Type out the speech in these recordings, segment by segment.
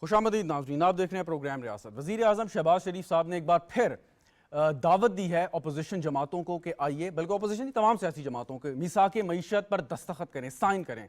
खुशामदीद नाज़रीन, आप देख रहे हैं प्रोग्राम रियासत। वज़ीर आज़म शहबाज शरीफ साहब ने एक बार फिर दावत दी है अपोजिशन जमातों को कि आइए, बल्कि अपोजिशन की तमाम सियासी जमातों के मीसाक मईशत पर दस्तखत करें, साइन करें।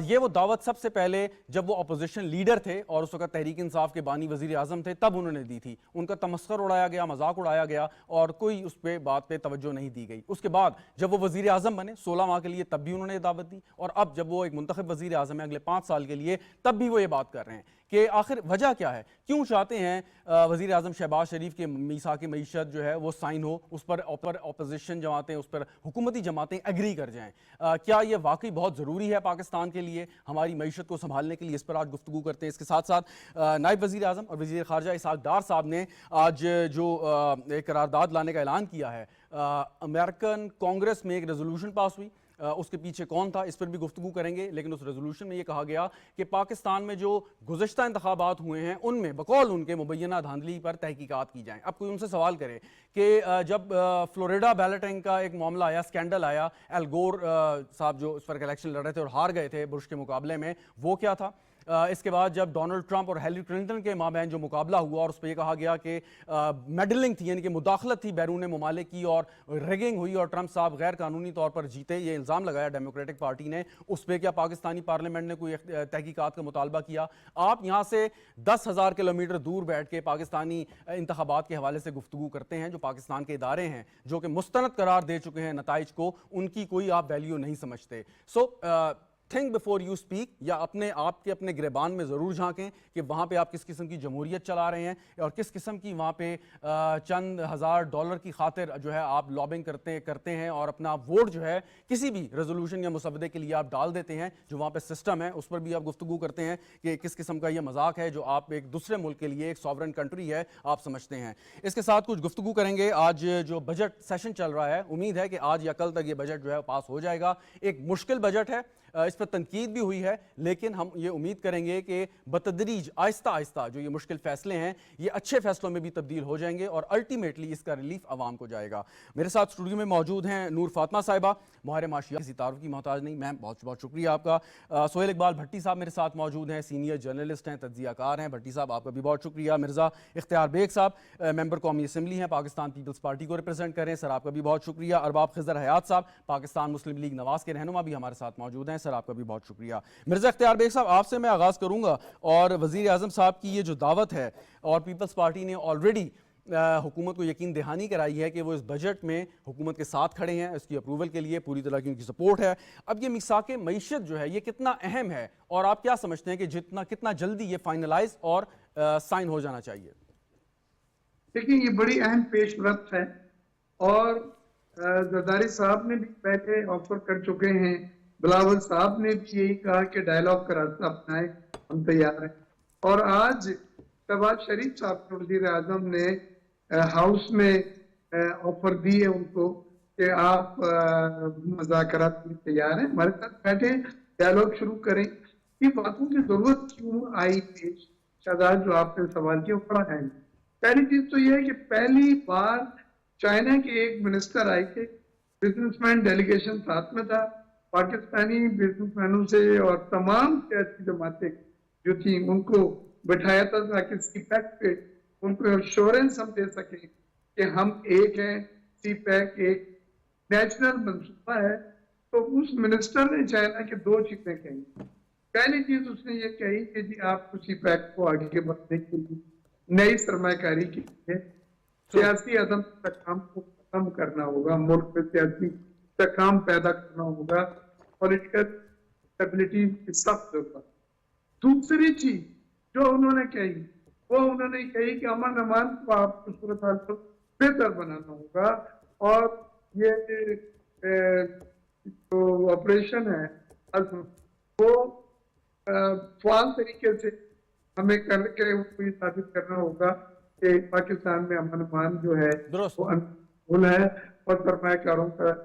ये वो दावत सबसे पहले जब वो अपोजिशन लीडर थे और उस वक्त तहरीक इंसाफ के बानी वज़ीर आज़म थे, तब उन्होंने दी थी। उनका तमस्खर उड़ाया गया, मजाक उड़ाया गया और कोई उस पर बात पे तवज्जो नहीं दी गई। उसके बाद जब वो वज़ीर आज़म बने 16 माह के लिए, तब भी उन्होंने दावत दी, और अब जब वो एक मुंतखब वज़ीर आज़म है अगले 5 साल के लिए, तब भी वो ये बात कर रहे हैं कि आखिर वजह क्या है, क्यों चाहते हैं वज़ीर आज़म शहबाज शरीफ के मीसाक मईशत जो है वो साइन हो, उस पर अपोजिशन जमातें, उस पर हुकूमती जमातें एग्री कर जाएं। क्या ये वाकई बहुत ज़रूरी है पाकिस्तान के लिए, हमारी मईशत को संभालने के लिए? इस पर आज गुफ्तगू करते हैं। इसके साथ साथ नायब वज़ीर आज़म और वज़ीर ख़ारजा इसहाक़ डार साहब ने आज जो एक करारदाद लाने का ऐलान किया है, अमेरिकन कांग्रेस में एक रेजोल्यूशन पास हुई, उसके पीछे कौन था इस पर भी गुफ्तगू करेंगे। लेकिन उस रेजोल्यूशन में ये कहा गया कि पाकिस्तान में जो गुज़श्ता इंतखाबात हुए हैं उनमें बकौल उनके मुबैना धांधली पर तहकीकात की जाएं। अब कोई उनसे सवाल करे कि जब फ्लोरिडा बैलेटिंग का एक मामला आया, स्कैंडल आया, एल गोर साहब जो इस पर इलेक्शन लड़ रहे थे और हार गए थे बुश के मुकाबले में, वो क्या था? इसके बाद जब डोनाल्ड ट्रंप और हिलरी क्लिंटन के माबैन जो मुकाबला हुआ और उस पर यह कहा गया कि मेडलिंग थी, यानी कि मुदाखलत थी बैरून मुमालिक की और रिगिंग हुई और ट्रंप साहब गैर कानूनी तौर पर जीते, ये इल्ज़ाम लगाया डेमोक्रेटिक पार्टी ने, उस पर क्या पाकिस्तानी पार्लियामेंट ने कोई तहकीकात का मुतालबा किया? आप यहाँ से 10,000 किलोमीटर दूर बैठ के पाकिस्तानी इंतखाबात के हवाले से गुफ्तगू करते हैं। जो पाकिस्तान के इदारे हैं जो कि मुस्तनद करार दे चुके हैं नताइज को, उनकी कोई आप वैल्यू नहीं समझते। थिंक बिफोर यू स्पीक, या अपने आप के अपने गिरबान में ज़रूर झांकें कि वहाँ पे आप किस किस्म की जमहूरियत चला रहे हैं और किस किस्म की वहाँ पे चंद हज़ार डॉलर की खातिर जो है आप लॉबिंग करते हैं और अपना वोट जो है किसी भी रेजोल्यूशन या मुसवदे के लिए आप डाल देते हैं। जो वहाँ पे सिस्टम है उस पर भी आप गुफ्तगू करते हैं कि किस किस्म का ये मजाक है जो आप एक दूसरे मुल्क के लिए, एक सॉवरन कंट्री है, आप समझते हैं। इसके साथ कुछ गुफ्तगू करेंगे। आज जो बजट सेशन चल रहा है, उम्मीद है कि आज या कल तक ये बजट जो है पास हो जाएगा। एक मुश्किल बजट है, इस पर तनकीद भी हुई है, लेकिन हम ये उम्मीद करेंगे कि बतदरीज आहिस्ता आहिस्ता जो ये मुश्किल फैसले हैं ये अच्छे फैसलों में भी तब्दील हो जाएंगे और अल्टीमेटली इसका रिलीफ आवाम को जाएगा। मेरे साथ स्टूडियो में मौजूद हैं नूर फातिमा साहिबा, माहिर माशिया, किसी तारुफ की मोहताज नहीं। मैम बहुत बहुत शुक्रिया आपका। सोहेल इकबाल भट्टी साहब मेरे साथ मौजूद हैं, सीनियर जर्नलिस्ट हैं, तज्जियाकार हैं। भट्टी साहब आपका भी बहुत शुक्रिया। मिर्ज़ा इख्तियार बेग साहब मेंबर कौमी असम्बली हैं, पाकिस्तान पीपल्स पार्टी को रिप्रेजेंट कर रहे हैं, सर आपका भी बहुत शुक्रिया। अरबाब खिज़र हयात साहब पाकिस्तान मुस्लिम लीग नवाज के रहनुमा भी हमारे साथ मौजूद हैं, सर आपका भी बहुत शुक्रिया। मिर्ज़ा इख्तियार बेग साहब आपसे मैं आगाज़ करूंगा, और वज़ीर आज़म साहब की ये जो दावत है और पीपल्स पार्टी ने ऑलरेडी हुकूमत को यकीन दहानी कराई है कि वो इस बजट में हुकूमत के साथ खड़े हैं, इसकी अप्रूवल के लिए पूरी तरह की उनकी सपोर्ट है। अब ये मीसाक मईशत जो है ये कितना अहम है और आप क्या समझते हैं कि कितना जल्दी ये फाइनलाइज और साइन हो जाना चाहिए? देखिए ये बड़ी अहम पेशरफ्त है और जरदारी साहब ने भी पहले ऑफर कर चुके हैं, बिलावल साहब ने भी यही कहा कि डायलॉग का रास्ता अपनाए, हम तैयार हैं। और आज शहबाज शरीफ साहब वज़ीर आज़म ने हाउस में ऑफर दी है उनको कि आप मुज़ाकरात में तैयार हैं, हमारे साथ बैठे, डायलॉग शुरू करें। ये बातों की जरूरत क्यों आई पेश? शहजाद जो आपने सवाल किया बड़ा है। पहली चीज तो ये है कि पहली बार चाइना के एक मिनिस्टर आए थे, बिजनेसमैन डेलीगेशन साथ में था, पाकिस्तानी बिजनेसमैनों से और तमाम सियासी जमातें जो थी उनको बैठाया था ताकि सीपैक पे उनको एश्योरेंस हम दे सकें कि हम एक हैं, सीपैक एक नेशनल मंसूबा है। तो उस मिनिस्टर ने चाइना की दो चीजें कही। पहली चीज उसने ये कही कि जी आपको सीपैक को आगे बढ़ने के लिए नई सरमाकारी के लिए सियासी अदम काम को खत्म करना होगा, मुल्क में सियासी काम पैदा करना होगा, पॉलिटिकल स्टेबिलिटी की सख्त जरूरत। दूसरी चीज जो उन्होंने कही वो उन्होंने कही कि अमन अमान को आपको सूरत हाल को बेहतर बनाना होगा और ये जो ऑपरेशन है वो फाल तरीके से हमें करके उसको ये साबित करना होगा कि पाकिस्तान में अमन अमान जो है वो अनुकूल है और सरमायाकारों का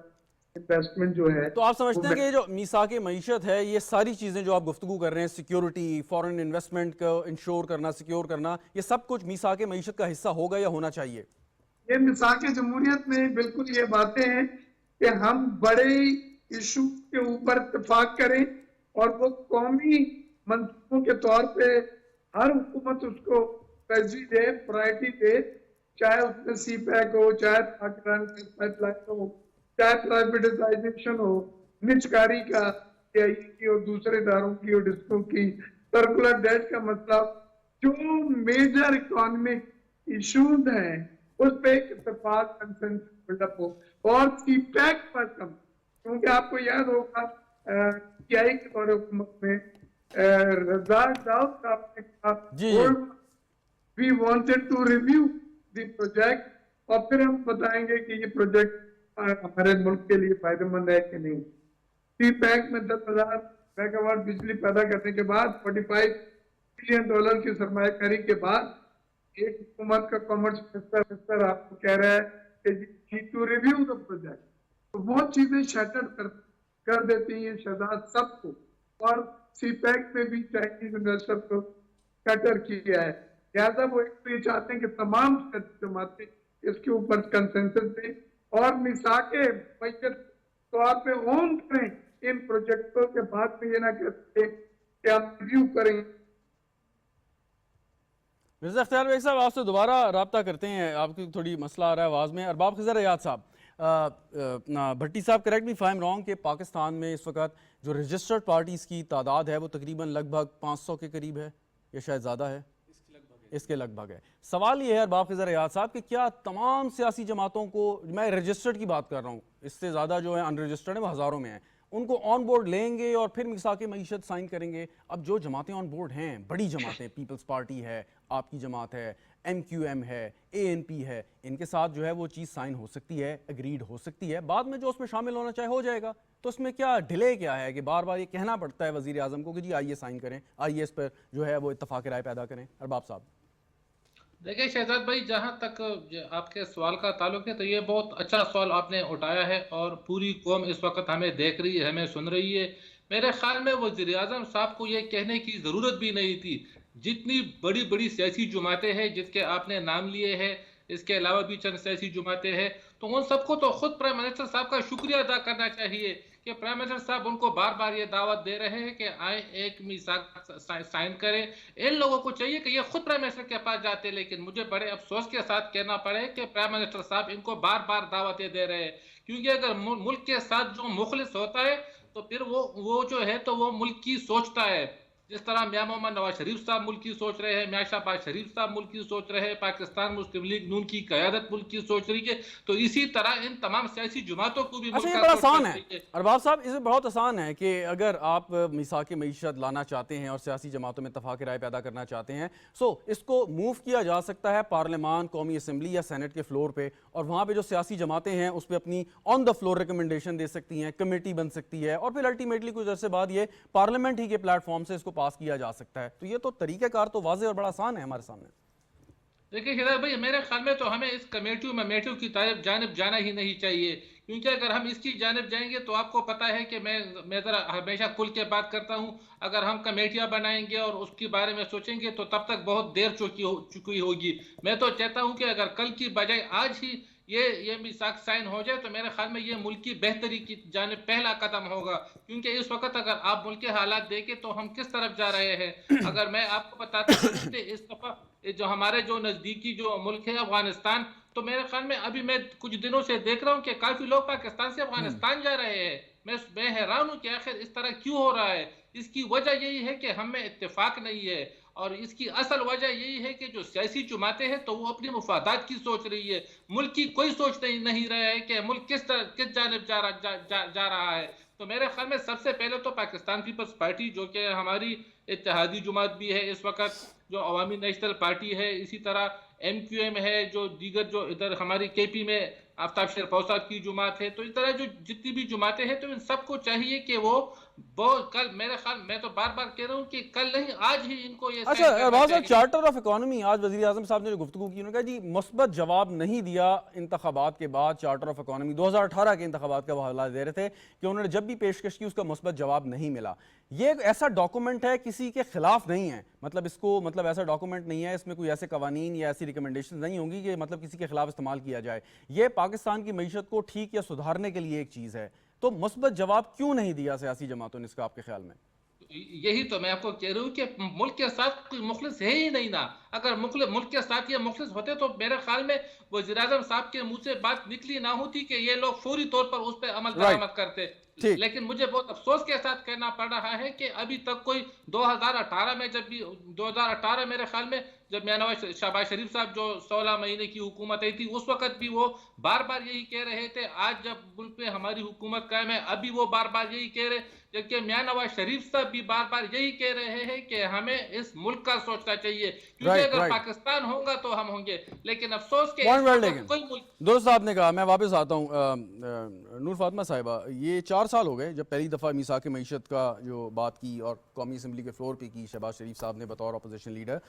इन्वेस्टमेंट जो है। तो आप समझते हैं कि जो मीसाक मईशत है, ये सारी चीजें जो आप गुफ्तगू कर रहे हैं, सिक्योरिटी, फॉरेन इन्वेस्टमेंट को इंश्योर करना, सिक्योर करना, ये सब कुछ मीसाक मईशत का हिस्सा होगा या होना चाहिए? ये मीसाक जमहूरियत में बिल्कुल ये बातें हैं कि हम बड़े इशू के ऊपर इत्तेफाक करें और वो कौमी मंसूबों के तौर पे ہر حکومت اس کو ترجیح دے، پرائرٹی دے، چاہے اس میں سی پیک ہو، چاہے پاکستان پائپ لائن ہو، چاہے پرائیویٹائزیشن ہو، نجکاری کا کی اور دوسرے اداروں کی اور ڈسکوں کی، سرکولر ڈیٹ کا مسئلہ، جو میجر اکانومک ایشوز ہیں اس پہ ایک اتفاق کنسنسس بلڈ اپ ہو، اور سی پیک پر کم، کیونکہ آپ کو یاد ہوگا پی آئی کے دور حکومت میں رزاق داؤد صاحب نے جی جی کہا we wanted to review the project اور پھر ہم بتائیں گے کہ یہ پروجیکٹ ہمارے ملک کے لیے فائدہ مند ہے کہ نہیں. سی پیک میں 10,000 میگا واٹ بجلی پیدا کرنے کے بعد $45 بلین کی سرمایہ کاری کے بعد ایک حکومت کا کامرس منسٹر آپ کو کہہ رہا ہے کہ ٹو ریویو دا پروجیکٹ. تو وہ چیزیں شٹر کر دیتی ہیں شہزاد سب کو. اور سی پیک میں بھی چائنیز انویسٹر کو شٹر کیا ہے. لہٰذا وہ ایک تو یہ چاہتے ہیں کہ تمام جماعتیں اس کے اوپر کنسنسس دیں اور میثاق معیشت طور پہ اون کریں ان پروجیکٹوں کے بعد میں یہ نہ کہتے کہ ہم ریویو کریں. مرزا اختیار بیگ صاحب آپ سے دوبارہ رابطہ کرتے ہیں، آپ کی تھوڑی مسئلہ آ رہا ہے آواز میں. ارباب خضر ایاز صاحب، بھٹی صاحب correct me if I am wrong کہ پاکستان میں اس وقت جو رجسٹرڈ پارٹیز کی تعداد ہے وہ تقریباً لگ بھگ 500 کے قریب ہے یا شاید زیادہ ہے؟ اس کے لگ بھگ ہے. سوال یہ ہے ارباب خضر ایاز صاحب کہ کیا تمام سیاسی جماعتوں کو، میں رجسٹرڈ کی بات کر رہا ہوں، اس سے زیادہ جو ہیں ان رجسٹرڈ ہیں وہ ہزاروں میں ہیں، ان کو آن بورڈ لیں گے اور پھر میثاق معیشت سائن کریں گے؟ اب جو جماعتیں آن بورڈ ہیں، بڑی جماعتیں، پیپلز پارٹی ہے، آپ کی جماعت ہے، MQM ہے، ANP ہے، ان کے ساتھ جو ہے وہ چیز سائن ہو سکتی ہے، اگریڈ ہو سکتی ہے، بعد میں جو اس میں شامل ہونا چاہے ہو جائے گا. تو اس میں کیا ڈیلے کیا ہے کہ بار بار یہ کہنا پڑتا ہے وزیر اعظم کو کہ جی آئیے سائن کریں، آئیے اس پر جو ہے وہ اتفاق رائے پیدا کریں؟ ارباب صاحب دیکھیں شہزاد بھائی، جہاں تک آپ کے سوال کا تعلق ہے تو یہ بہت اچھا سوال آپ نے اٹھایا ہے، اور پوری قوم اس وقت ہمیں دیکھ رہی ہے، ہمیں سن رہی ہے. میرے خیال میں وزیر اعظم صاحب کو یہ کہنے کی ضرورت بھی نہیں تھی. جتنی بڑی بڑی سیاسی جماعتیں ہیں جس کے آپ نے نام لیے ہیں، اس کے علاوہ بھی چند سیاسی جماعتیں ہیں، تو ان سب کو تو خود پرائم منسٹر صاحب کا شکریہ ادا کرنا چاہیے کہ پرائم منسٹر صاحب ان کو بار بار یہ دعوت دے رہے ہیں کہ آئیں ایک میثاق سائن کریں. ان لوگوں کو چاہیے کہ یہ خود پرائم منسٹر کے پاس جاتے، لیکن مجھے بڑے افسوس کے ساتھ کہنا پڑے کہ پرائم منسٹر صاحب ان کو بار بار دعوتیں دے رہے ہیں. کیونکہ اگر ملک کے ساتھ جو مخلص ہوتا ہے تو پھر وہ جو ہے تو وہ ملک کی سوچتا ہے. جس طرح میاں محمد نواز شریف صاحب ملک کی سوچ رہے ہیں، میاں شہباز شریف صاحب ملک کی سوچ رہے ہیں، پاکستان مسلم لیگ نون کی قیادت ملک کی سوچ رہی ہے، تو اسی طرح ان تمام سیاسی جماعتوں کو بھی ملک اچھا، یہ کا بڑا سوچنا آسان ہے چاہیے. ارباب صاحب، اسے بہت آسان ہے کہ اگر آپ میثاق معیشت لانا چاہتے ہیں اور سیاسی جماعتوں میں اتفاق رائے پیدا کرنا چاہتے ہیں، اس کو موو کیا جا سکتا ہے پارلیمان، قومی اسمبلی یا سینٹ کے فلور پہ، اور وہاں پہ جو سیاسی جماعتیں ہیں اس پہ اپنی آن دا فلور ریکمنڈیشن دے سکتی ہیں، کمیٹی بن سکتی ہے، اور پھر الٹیمیٹلی کچھ عرصے بعد یہ پارلیمنٹ ہی کے پلیٹ فارم سے اس کو پاس کیا جا سکتا ہے. تو یہ تو طریقہ کار تو واضح اور بڑا آسان ہے ہمارے سامنے. دیکھیں شہزاد بھائی، میرے خیال میں تو ہمیں اس کمیٹیوں کی جانب جانا ہی نہیں چاہیے، کیونکہ اگر ہم اس کی جانب جائیں گے تو آپ کو پتہ ہے کہ میں ذرا ہمیشہ کھل کے بات کرتا ہوں. اگر ہم کمیٹیاں بنائیں گے اور اس کے بارے میں سوچیں گے تو تب تک بہت دیر چکی ہوگی. میں تو چاہتا ہوں کہ اگر کل کی بجائے آج ہی یہ میثاق سائن ہو جائے تو میرے خیال میں یہ ملک کی بہتری کی جانب پہلا قدم ہوگا. کیونکہ اس وقت اگر آپ ملک کے حالات دیکھیں تو ہم کس طرف جا رہے ہیں. اگر میں آپ کو بتاتا چلوں کہ اس دفعہ جو ہمارے جو نزدیکی جو ملک ہے افغانستان، تو میرے خیال میں ابھی میں کچھ دنوں سے دیکھ رہا ہوں کہ کافی لوگ پاکستان سے افغانستان جا رہے ہیں. میں حیران ہوں کہ آخر اس طرح کیوں ہو رہا ہے. اس کی وجہ یہی ہے کہ ہم میں اتفاق نہیں ہے، اور اس کی اصل وجہ یہی ہے کہ جو سیاسی جماعتیں ہیں تو وہ اپنی مفادات کی سوچ رہی ہے، ملک کی کوئی سوچ نہیں رہا ہے کہ ملک کس جانب جا رہا ہے. تو میرے خیال میں سب سے پہلے تو پاکستان پیپلز پارٹی جو کہ ہماری اتحادی جماعت بھی ہے اس وقت، جو عوامی نیشنل پارٹی ہے، اسی طرح MQM ہے، جو دیگر جو ادھر ہماری KP میں آفتاب شرپور صاحب کی جماعت ہے، تو اس طرح جو جتنی بھی جماعتیں ہیں تو ان سب کو چاہیے کہ وہ کل، میرے خیال میں تو بار بار کہہ رہا ہوں کہ کل نہیں آج ہی ان کو یہ اچھا سائن کرنا ارباب صاحب، چاہیے. چارٹر آف اکانومی آج وزیر اعظم صاحب نے جو گفتگو کی، انہوں نے کہا جی مثبت جواب نہیں دیا انتخابات کے بعد. چارٹر آف اکانومی 2018 کے انتخابات کا وہ حوالہ دے رہے تھے کہ انہوں نے جب بھی پیشکش کی اس کا مثبت جواب نہیں ملا. یہ ایک ایسا ڈاکومنٹ ہے، کسی کے خلاف نہیں ہے، مطلب ایسا ڈاکومنٹ نہیں ہے، اس میں کوئی ایسے قوانین یا ایسی ریکمنڈیشن نہیں ہوں گی کہ مطلب کسی کے خلاف استعمال کیا جائے. یہ پاکستان کی معیشت کو ٹھیک یا سدھارنے کے لیے ایک چیز ہے. تو مثبت جواب کیوں نہیں دیا سیاسی جماعتوں نے اس کا آپ کے خیال میں؟ यही तो मैं आपको कह रहा हूँ कि मुल्क के साथ कोई मुखलिस है ही नहीं ना। अगर मुल्क के साथ ये मुखलिस होते तो मेरे ख्याल में वज़ीर-ए-आज़म साहब के मुंह से बात निकली ना होती कि ये लोग फौरी तौर पर उस पर अमल राइट, दरामद करते। ठीक। लेकिन मुझे बहुत अफसोस के साथ कहना पड़ रहा है कि अभी तक कोई 2018 में, जब भी 2018 मेरे ख्याल में जब मियां नवाज शहबाज शरीफ साहब जो 16 महीने की हुकूमत आई थी, उस वक्त भी वो बार बार यही कह रहे थे। आज जब मुल्क में हमारी हुकूमत कायम है, अभी वो बार बार यही कह रहे, जबकि मियां नवाज शरीफ साहब भी बार बार यही कह रहे हैं कि हमें इस मुल्क का सोचना चाहिए, क्योंकि राइट, अगर राइट। पाकिस्तान होगा तो हम होंगे। लेकिन अफसोस के पॉइंट इस वेल वक्त टेकन। कोई मुल्क दोस्त साहब ने कहा, मैं वापस आता हूँ नूर फातिमा साहिबा, ये 4 साल हो गए जब पहली दफ़ा मीसाक मईशत का जो बात की और कौमी असम्बली के फ्लोर पे की शहबाज शरीफ साहब ने बतौर अपोजिशन लीडर।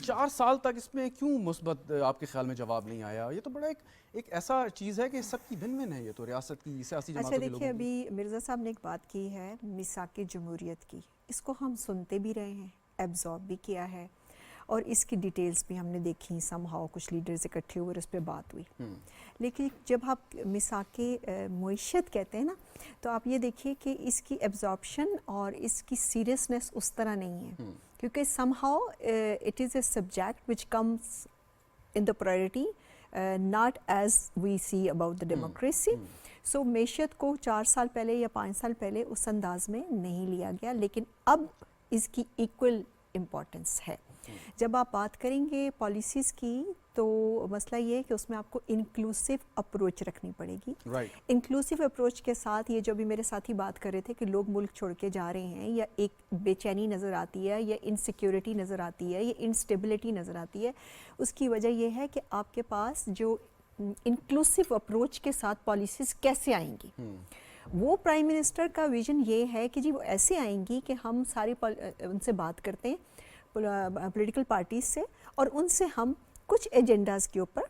4 साल तक इसमें क्यों मुस्बत आपके ख्याल में जवाब नहीं आया? ये तो बड़ा एक ऐसा चीज़ है कि सबकी भिन्न भिन्न है, ये तो रियासत की सियासी अच्छा जमातों के देखिए, लोगों की। अभी मिर्ज़ा साहब ने एक बात की है मिसाक जमहूरियत की, इसको हम सुनते भी रहे हैं, एब्जॉर्ब भी किया है, और इसकी डिटेल्स भी हमने देखी। समहाउ कुछ लीडर्स इकट्ठे हुए और उस पर बात हुई। लेकिन जब आप मिसाक मईशत कहते हैं ना, तो आप ये देखिए कि इसकी एब्जॉर्प्शन और इसकी सीरियसनेस उस तरह नहीं है, क्योंकि somehow it is a subject which comes in the priority, not as we see about the democracy. So मैशत को 4 साल पहले या 5 साल पहले उस अंदाज में नहीं लिया गया, लेकिन अब इसकी इक्वल इम्पोर्टेंस है। जब आप बात करेंगे पॉलिसीज़ की, तो मसला ये है कि उसमें आपको इंक्लूसिव अप्रोच रखनी पड़ेगी। राइट। इंक्लूसिव अप्रोच के साथ ये जो भी मेरे साथी बात कर रहे थे कि लोग मुल्क छोड़ के जा रहे हैं, या एक बेचैनी नज़र आती है, या इनसिक्योरिटी नज़र आती है, या इंस्टेबिलिटी नज़र आती है, उसकी वजह यह है कि आपके पास जो इंक्लूसिव अप्रोच के साथ पॉलिसीज़ कैसे आएंगी। वो प्राइम मिनिस्टर का विजन ये है कि जी वो ऐसे आएंगी कि हम सारी उनसे बात करते हैं पॉलिटिकल पार्टीज से, और उनसे हम कुछ एजेंडाज के ऊपर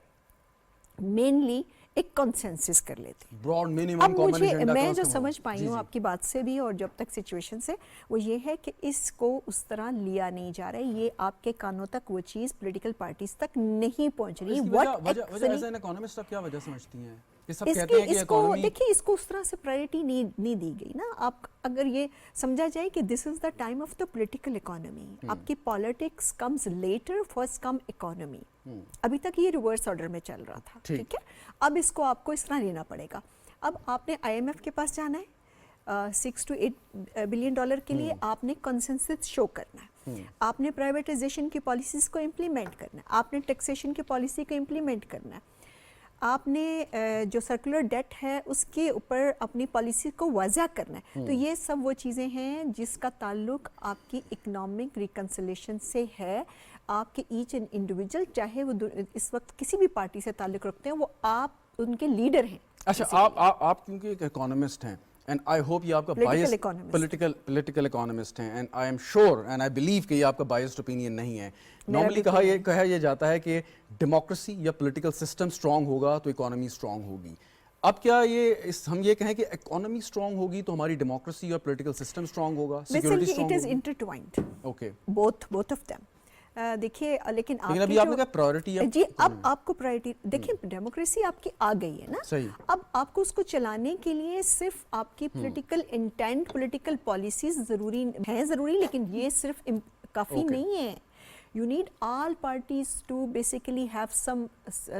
मेनली एक कंसेंसस कर लेते हैं। ब्रॉड मिनिमम अब कॉमन मुझे एजेंडा मैं का जो उसका समझ मतलब। पाई जी, हूँ जी। आपकी बात से भी और जब तक सिचुएशन से, वो ये है कि इसको उस तरह लिया नहीं जा रहा है। ये आपके कानों तक वो चीज़ पॉलिटिकल पार्टीज तक नहीं पहुँच रही। इसकी वजह एज एन इकोनॉमिस्ट आप क्या वजह समझती हैं? ये सब कहते हैं कि इसको इकोनॉमी, देखिए, इसको उस तरह से प्रायोरिटी नहीं दी गई ना। आप अगर ये समझा जाए कि this is the time of the political economy, आपकी politics comes later, first come economy. अभी तक ये रिवर्स ऑर्डर में चल रहा था, ठीक है। अब इसको आपको इस तरह लेना पड़ेगा। अब आपने IMF के पास जाना है 6 to 8 बिलियन डॉलर के लिए, आपने कंसेंसस शो करना है, आपने प्राइवेटाइजेशन की पॉलिसीज़ को इम्प्लीमेंट करना है, आपने टैक्सेशन की पॉलिसी को इम्प्लीमेंट करना है, आपने जो सर्कुलर डेट है उसके ऊपर अपनी पॉलिसी को वाज़ा करना है। तो ये सब वो चीज़ें हैं जिसका ताल्लुक आपकी इकोनॉमिक रिकन्सिलेशन से है। आपके ईच एंड इंडिविजुअल, चाहे वो इस वक्त किसी भी पार्टी से ताल्लुक रखते हैं, वो आप उनके लीडर हैं। अच्छा, आप क्योंकि एक इकोनॉमिस्ट हैं, एंड आई होप ये आपका बायस पॉलिटिकल इकोनॉमिस्ट हैं, and I am sure and I believe कि ये आपका बायस्ड ओपिनियन नहीं है। नॉर्मली कहा ये जाता है कि डेमोक्रेसी या पॉलिटिकल सिस्टम स्ट्रांग होगा तो इकोनॉमी स्ट्रांग होगी। अब क्या हम ये कहें कि इकोनॉमी स्ट्रांग होगी तो हमारी डेमोक्रेसी और पॉलिटिकल सिस्टम स्ट्रांग होगा, सिक्योरिटी स्ट्रांग होगी? It is intertwined, okay, both of them. देखिए, लेकिन अभी आपने कहा प्रायोरिटी है जी, अब आपको प्रायोरिटी देखिए, डेमोक्रेसी आपकी आ गई है ना, सही। अब आपको उसको चलाने के लिए सिर्फ आपकी पॉलिटिकल इंटेंट, पॉलिटिकल पॉलिसीज ज़रूरी, लेकिन ये सिर्फ काफ़ी नहीं है। You need all parties to basically have some,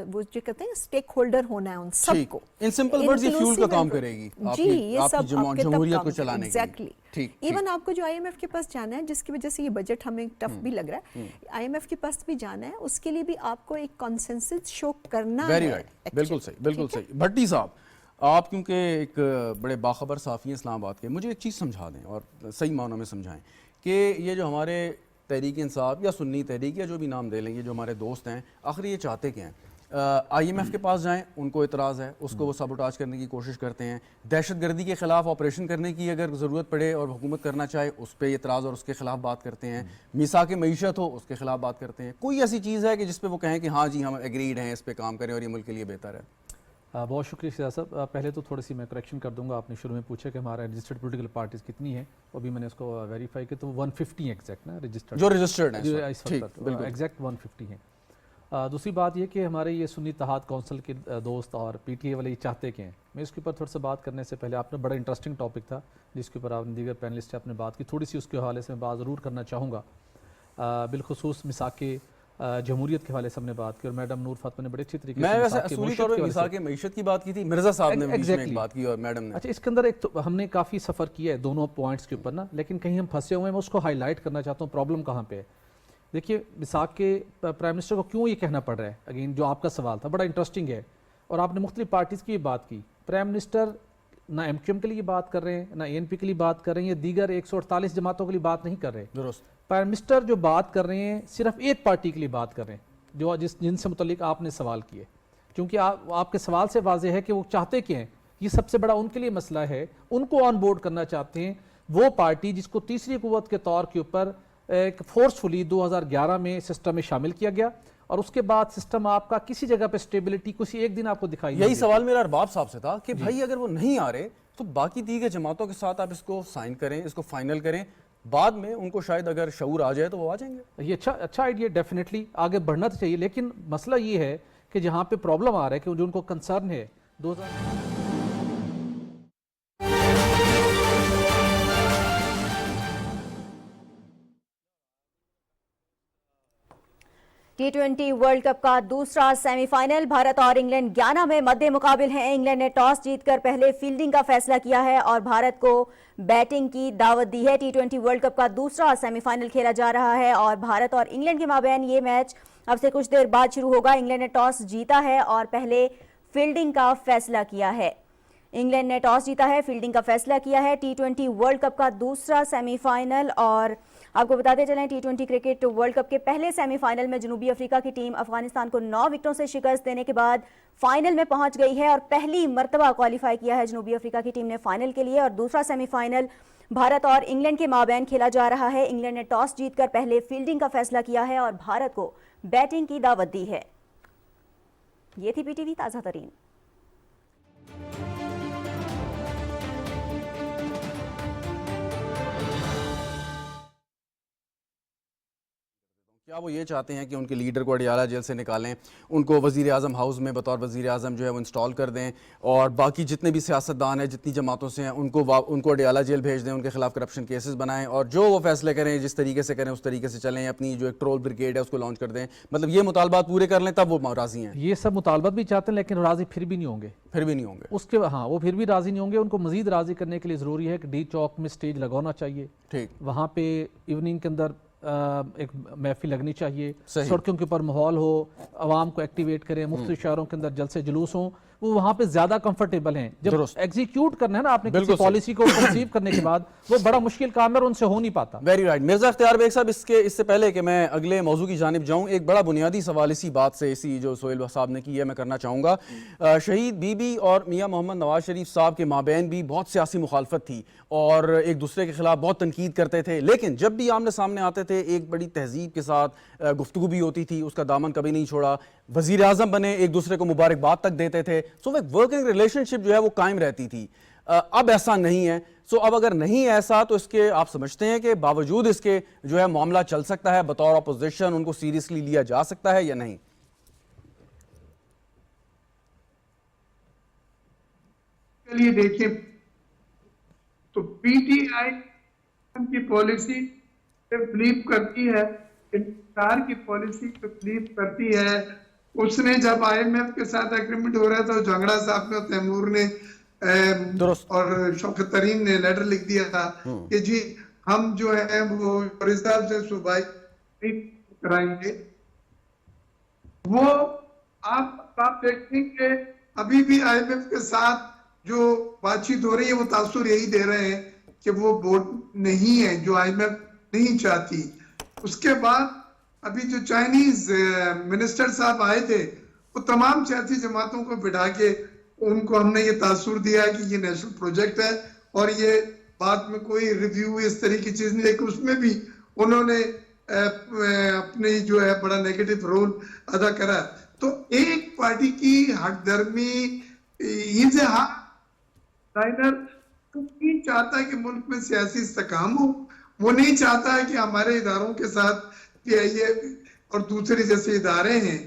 वो जो कहते हैं स्टेक होल्डर होना है उन सबको। इन सिंपल वर्ड्स ये फ्यूल का काम करेगी जी, ये सब जमहूरियत को चलाने के लिए। एग्जैक्टली। इवन आपको जो IMF के पास जाना है, जिसकी वजह से ये बजट हमें टफ भी लग रहा है, IMF के पास भी जाना है, उसके लिए भी आपको एक कंसेंसस शो करना है। वेरी राइट, बिल्कुल सही, बिल्कुल सही। भट्टी साहब, आप क्योंकि एक बड़े बाखबर साफ़ी हैं इस्लामाबाद के, मुझे एक चीज़ समझा दें और सही मानों में समझाएं कि ये जो हमारे तहरीक इंसाफ या सुन्नी तहरीक या जो भी नाम दे लें, ये जो हमारे दोस्त हैं, आखिर ये चाहते क्या हैं? IMF के पास जाएं, उनको इतराज़ है, उसको वो सबोटाज करने की कोशिश करते हैं। दहशतगर्दी के ख़िलाफ़ ऑपरेशन करने की अगर ज़रूरत पड़े और हुकूमत करना चाहे, उस पर इतराज़ और उसके ख़िलाफ़ बात करते हैं। मीसाक मईशत हो, उसके ख़िलाफ़ बात करते हैं। कोई ऐसी चीज़ है कि जिस पर वो कहें कि हाँ जी हम एग्रीड हैं, इस पर काम करें और ये मुल्क के लिए बेहतर है? बहुत शुक्रिया शहजाद साहब। पहले तो थोड़ी सी मैं करेक्शन कर दूंगा। आपने शुरू में पूछा कि हमारा रजिस्टर्ड पॉलिटिकल पार्टीज़ कितनी है, अभी मैंने उसको वेरीफाई किया तो 150 एग्जैक्ट ना रजिस्टर्ड, जो रजिस्टर्ड है एग्जैक्ट 150 है। दूसरी बात ये कि हमारे ये सुन्नी इत्तेहाद काउंसिल के दोस्त और पीटीए वाले ये चाहते क्या हैं, मैं इसके ऊपर थोड़ा सा बात करने से पहले, आपने बड़ा इंटरेस्टिंग टॉपिक था जिसके ऊपर आपने दीगर पैनलिस्ट से आपने बात की, थोड़ी सी उसके हवाले से मैं बात ज़रूर करना चाहूँगा। बिलखुसूस मिसाक जमहूरियत के हवाले से हमने बात की और मैडम नूर फातिमा ने बड़े अच्छी तरीके से मैं वैसे असूली तौर पर मिसाक मईशत की बात की थी, मिर्ज़ा साहब ने बीच में एक बात की और मैडम ने। अच्छा, इसके अंदर एक तो हमने काफ़ी सफ़र किया है दोनों पॉइंट्स के ऊपर ना, लेकिन कहीं हम फंसे हुए हैं, मैं उसको हाईलाइट करना चाहता हूँ प्रॉब्लम कहाँ पे है। देखिए, मिसाक के प्राइम मिनिस्टर को क्यों ये कहना पड़ रहा है, अगेन जो आपका सवाल था बड़ा इंटरेस्टिंग है, और आपने मुख्तलिफ पार्टीज़ की बात की। प्राइम मिनिस्टर ना एमक्यूएम के लिए बात कर रहे हैं, ना एएनपी के लिए बात कर रहे हैं, या दीगर 148 जमातों के लिए बात नहीं कर रहे। दुरुस्त। प्राइम मिनिस्टर जो बात कर रहे हैं सिर्फ एक पार्टी के लिए बात कर रहे हैं, जो जिनसे मुतल्लिक आपने सवाल किए, क्योंकि आपके सवाल से वाज़ेह है कि वो चाहते क्या हैं। ये सबसे बड़ा उनके लिए मसला है, उनको ऑन बोर्ड करना चाहते हैं वो पार्टी जिसको तीसरी कुव्वत के तौर के ऊपर एक फोर्सफुली 2011 में सिस्टम में शामिल किया गया, और उसके बाद सिस्टम आपका किसी जगह पे स्टेबिलिटी किसी एक दिन आपको दिखाई यही सवाल मेरा अरबाब साहब से था कि भाई अगर वो नहीं आ रहे तो बाकी दीगर जमातों के साथ आप इसको साइन करें, इसको फाइनल करें, बाद में उनको शायद अगर शऊर आ जाए तो वो आ जाएंगे। ये अच्छा आइडिया, डेफिनेटली आगे बढ़ना तो चाहिए, लेकिन मसला ये है कि जहाँ पे प्रॉब्लम आ रहा है कि जो उनको कंसर्न है T20 वर्ल्ड कप का दूसरा सेमीफाइनल, भारत और इंग्लैंड गयाना में मध्य मुकाबिल हैं। इंग्लैंड ने टॉस जीतकर पहले फील्डिंग का फैसला किया है और भारत को बैटिंग की दावत दी है। T20 वर्ल्ड कप का दूसरा सेमीफाइनल खेला जा रहा है और भारत और इंग्लैंड के माबैन ये मैच अब से कुछ देर बाद शुरू होगा। इंग्लैंड ने टॉस जीता है और पहले फील्डिंग का फैसला किया है। इंग्लैंड ने टॉस जीता है, फील्डिंग का फैसला किया है। T20 वर्ल्ड कप का दूसरा सेमीफाइनल, और आपको बताते चलें T20 क्रिकेट वर्ल्ड कप के पहले सेमीफाइनल में जनूबी अफ्रीका की टीम अफगानिस्तान को 9 विकेटों से शिकस्त देने के बाद फाइनल में पहुंच गई है और पहली मर्तबा क्वालिफाई किया है जनूबी अफ्रीका की टीम ने फाइनल के लिए। और दूसरा सेमीफाइनल भारत और इंग्लैंड के माबैन खेला जा रहा है। इंग्लैंड ने टॉस जीतकर पहले फील्डिंग का फैसला किया है और भारत को बैटिंग की दावत दी है। ये थी PTV ताज़ा तरीन। क्या वो ये चाहते हैं कि उनके लीडर को अडियाला जेल से निकालें, उनको वज़ीर आज़म हाउस में बतौर वज़ीर आज़म जो है वो इंस्टॉल कर दें, और बाकी जितने भी सियासतदान हैं, जितनी जमातों से हैं, उनको अडियाला जेल भेज दें, उनके खिलाफ करप्शन केसेस बनाएं और जो वो फैसले करें जिस तरीके से करें उस तरीके से चलें, अपनी जो एक ट्रोल ब्रिगेड है उसको लॉन्च कर दें, मतलब ये मुतालबात पूरे कर लें तब वो राज़ी हैं। ये सब मुतालबात भी चाहते हैं लेकिन राज़ी फिर भी नहीं होंगे उसके, हाँ वो फिर भी राज़ी नहीं होंगे। उनको मज़ीद राज़ी करने के लिए ज़रूरी है कि डी चौक में स्टेज लगाना चाहिए, ठीक, वहाँ पे इवनिंग के अंदर एक महफिल लगनी चाहिए, सड़कों के ऊपर माहौल हो, आवाम को एक्टिवेट करें, मुख्तलिफ शहरों के अंदर जलसे जुलूस हों, वो वहाँ पे ज्यादा कंफर्टेबल हैं। जब एग्जीक्यूट करना है ना आपने किसी पॉलिसी को कंसीव करने के बाद, वो बड़ा मुश्किल काम है और उनसे हो नहीं पाता। Very right. मिर्जा इख्तियार बेग साहब, इससे पहले कि मैं अगले मौजू की जानिब जाऊँ, एक बड़ा बुनियादी सवाल इसी बात से, इसी जो सोहेल साहब ने की है, मैं करना चाहूँगा। शहीद बीबी और मियाँ मोहम्मद नवाज शरीफ साहब के माबैन भी बहुत सियासी मुखालफत थी और एक दूसरे के खिलाफ बहुत तनकीद करते थे, लेकिन जब भी आमने सामने आते थे एक बड़ी तहजीब के साथ गुफ्तगू भी होती थी, उसका दामन कभी नहीं छोड़ा, वज़ीर आज़म बने, एक दूसरे को मुबारकबाद तक देते थे। सो एक वर्किंग रिलेशनशिप जो है वो कायम रहती थी। अब ऐसा नहीं है। सो अब अगर नहीं ऐसा तो इसके आप समझते हैं कि बावजूद इसके जो है मामला चल सकता है, बतौर अपोजिशन उनको सीरियसली लिया जा सकता है या नहीं? चलिए देखिए, तो पीटीआई की पॉलिसी पे बिलीव करती है, सरकार की पॉलिसी पे बिलीव करती है। उसने जब IMF के साथ एग्रीमेंट हो रहा था, झंगड़ा साहब ने, तैमूर ने और शौकत तरीन ने लेटर लिख दिया था कि जी हम जो है वो रिजर्व से सूबाई कराएंगे। वो आप देखेंगे अभी भी IMF के साथ जो बातचीत हो रही है वो तासुर यही दे रहे हैं कि वो वोट नहीं है जो IMF नहीं चाहती। उसके बाद अभी जो चाइनीज मिनिस्टर साहब आए थे, वो तमाम सियासी जमातों को बिठा के उनको हमने ये तासुर दिया कि ये नेशनल प्रोजेक्ट है और ये बाद में कोई रिव्यू इस तरह की चीज नहीं, लेकिन उसमें भी उन्होंने अपनी जो है बड़ा नेगेटिव रोल अदा करा। तो एक पार्टी की हकदर्मी नहीं चाहता है कि मुल्क में सियासी इस्तेकाम हो, वो नहीं चाहता है कि हमारे इदारों के साथ PIA और दूसरे जैसे इदारे हैं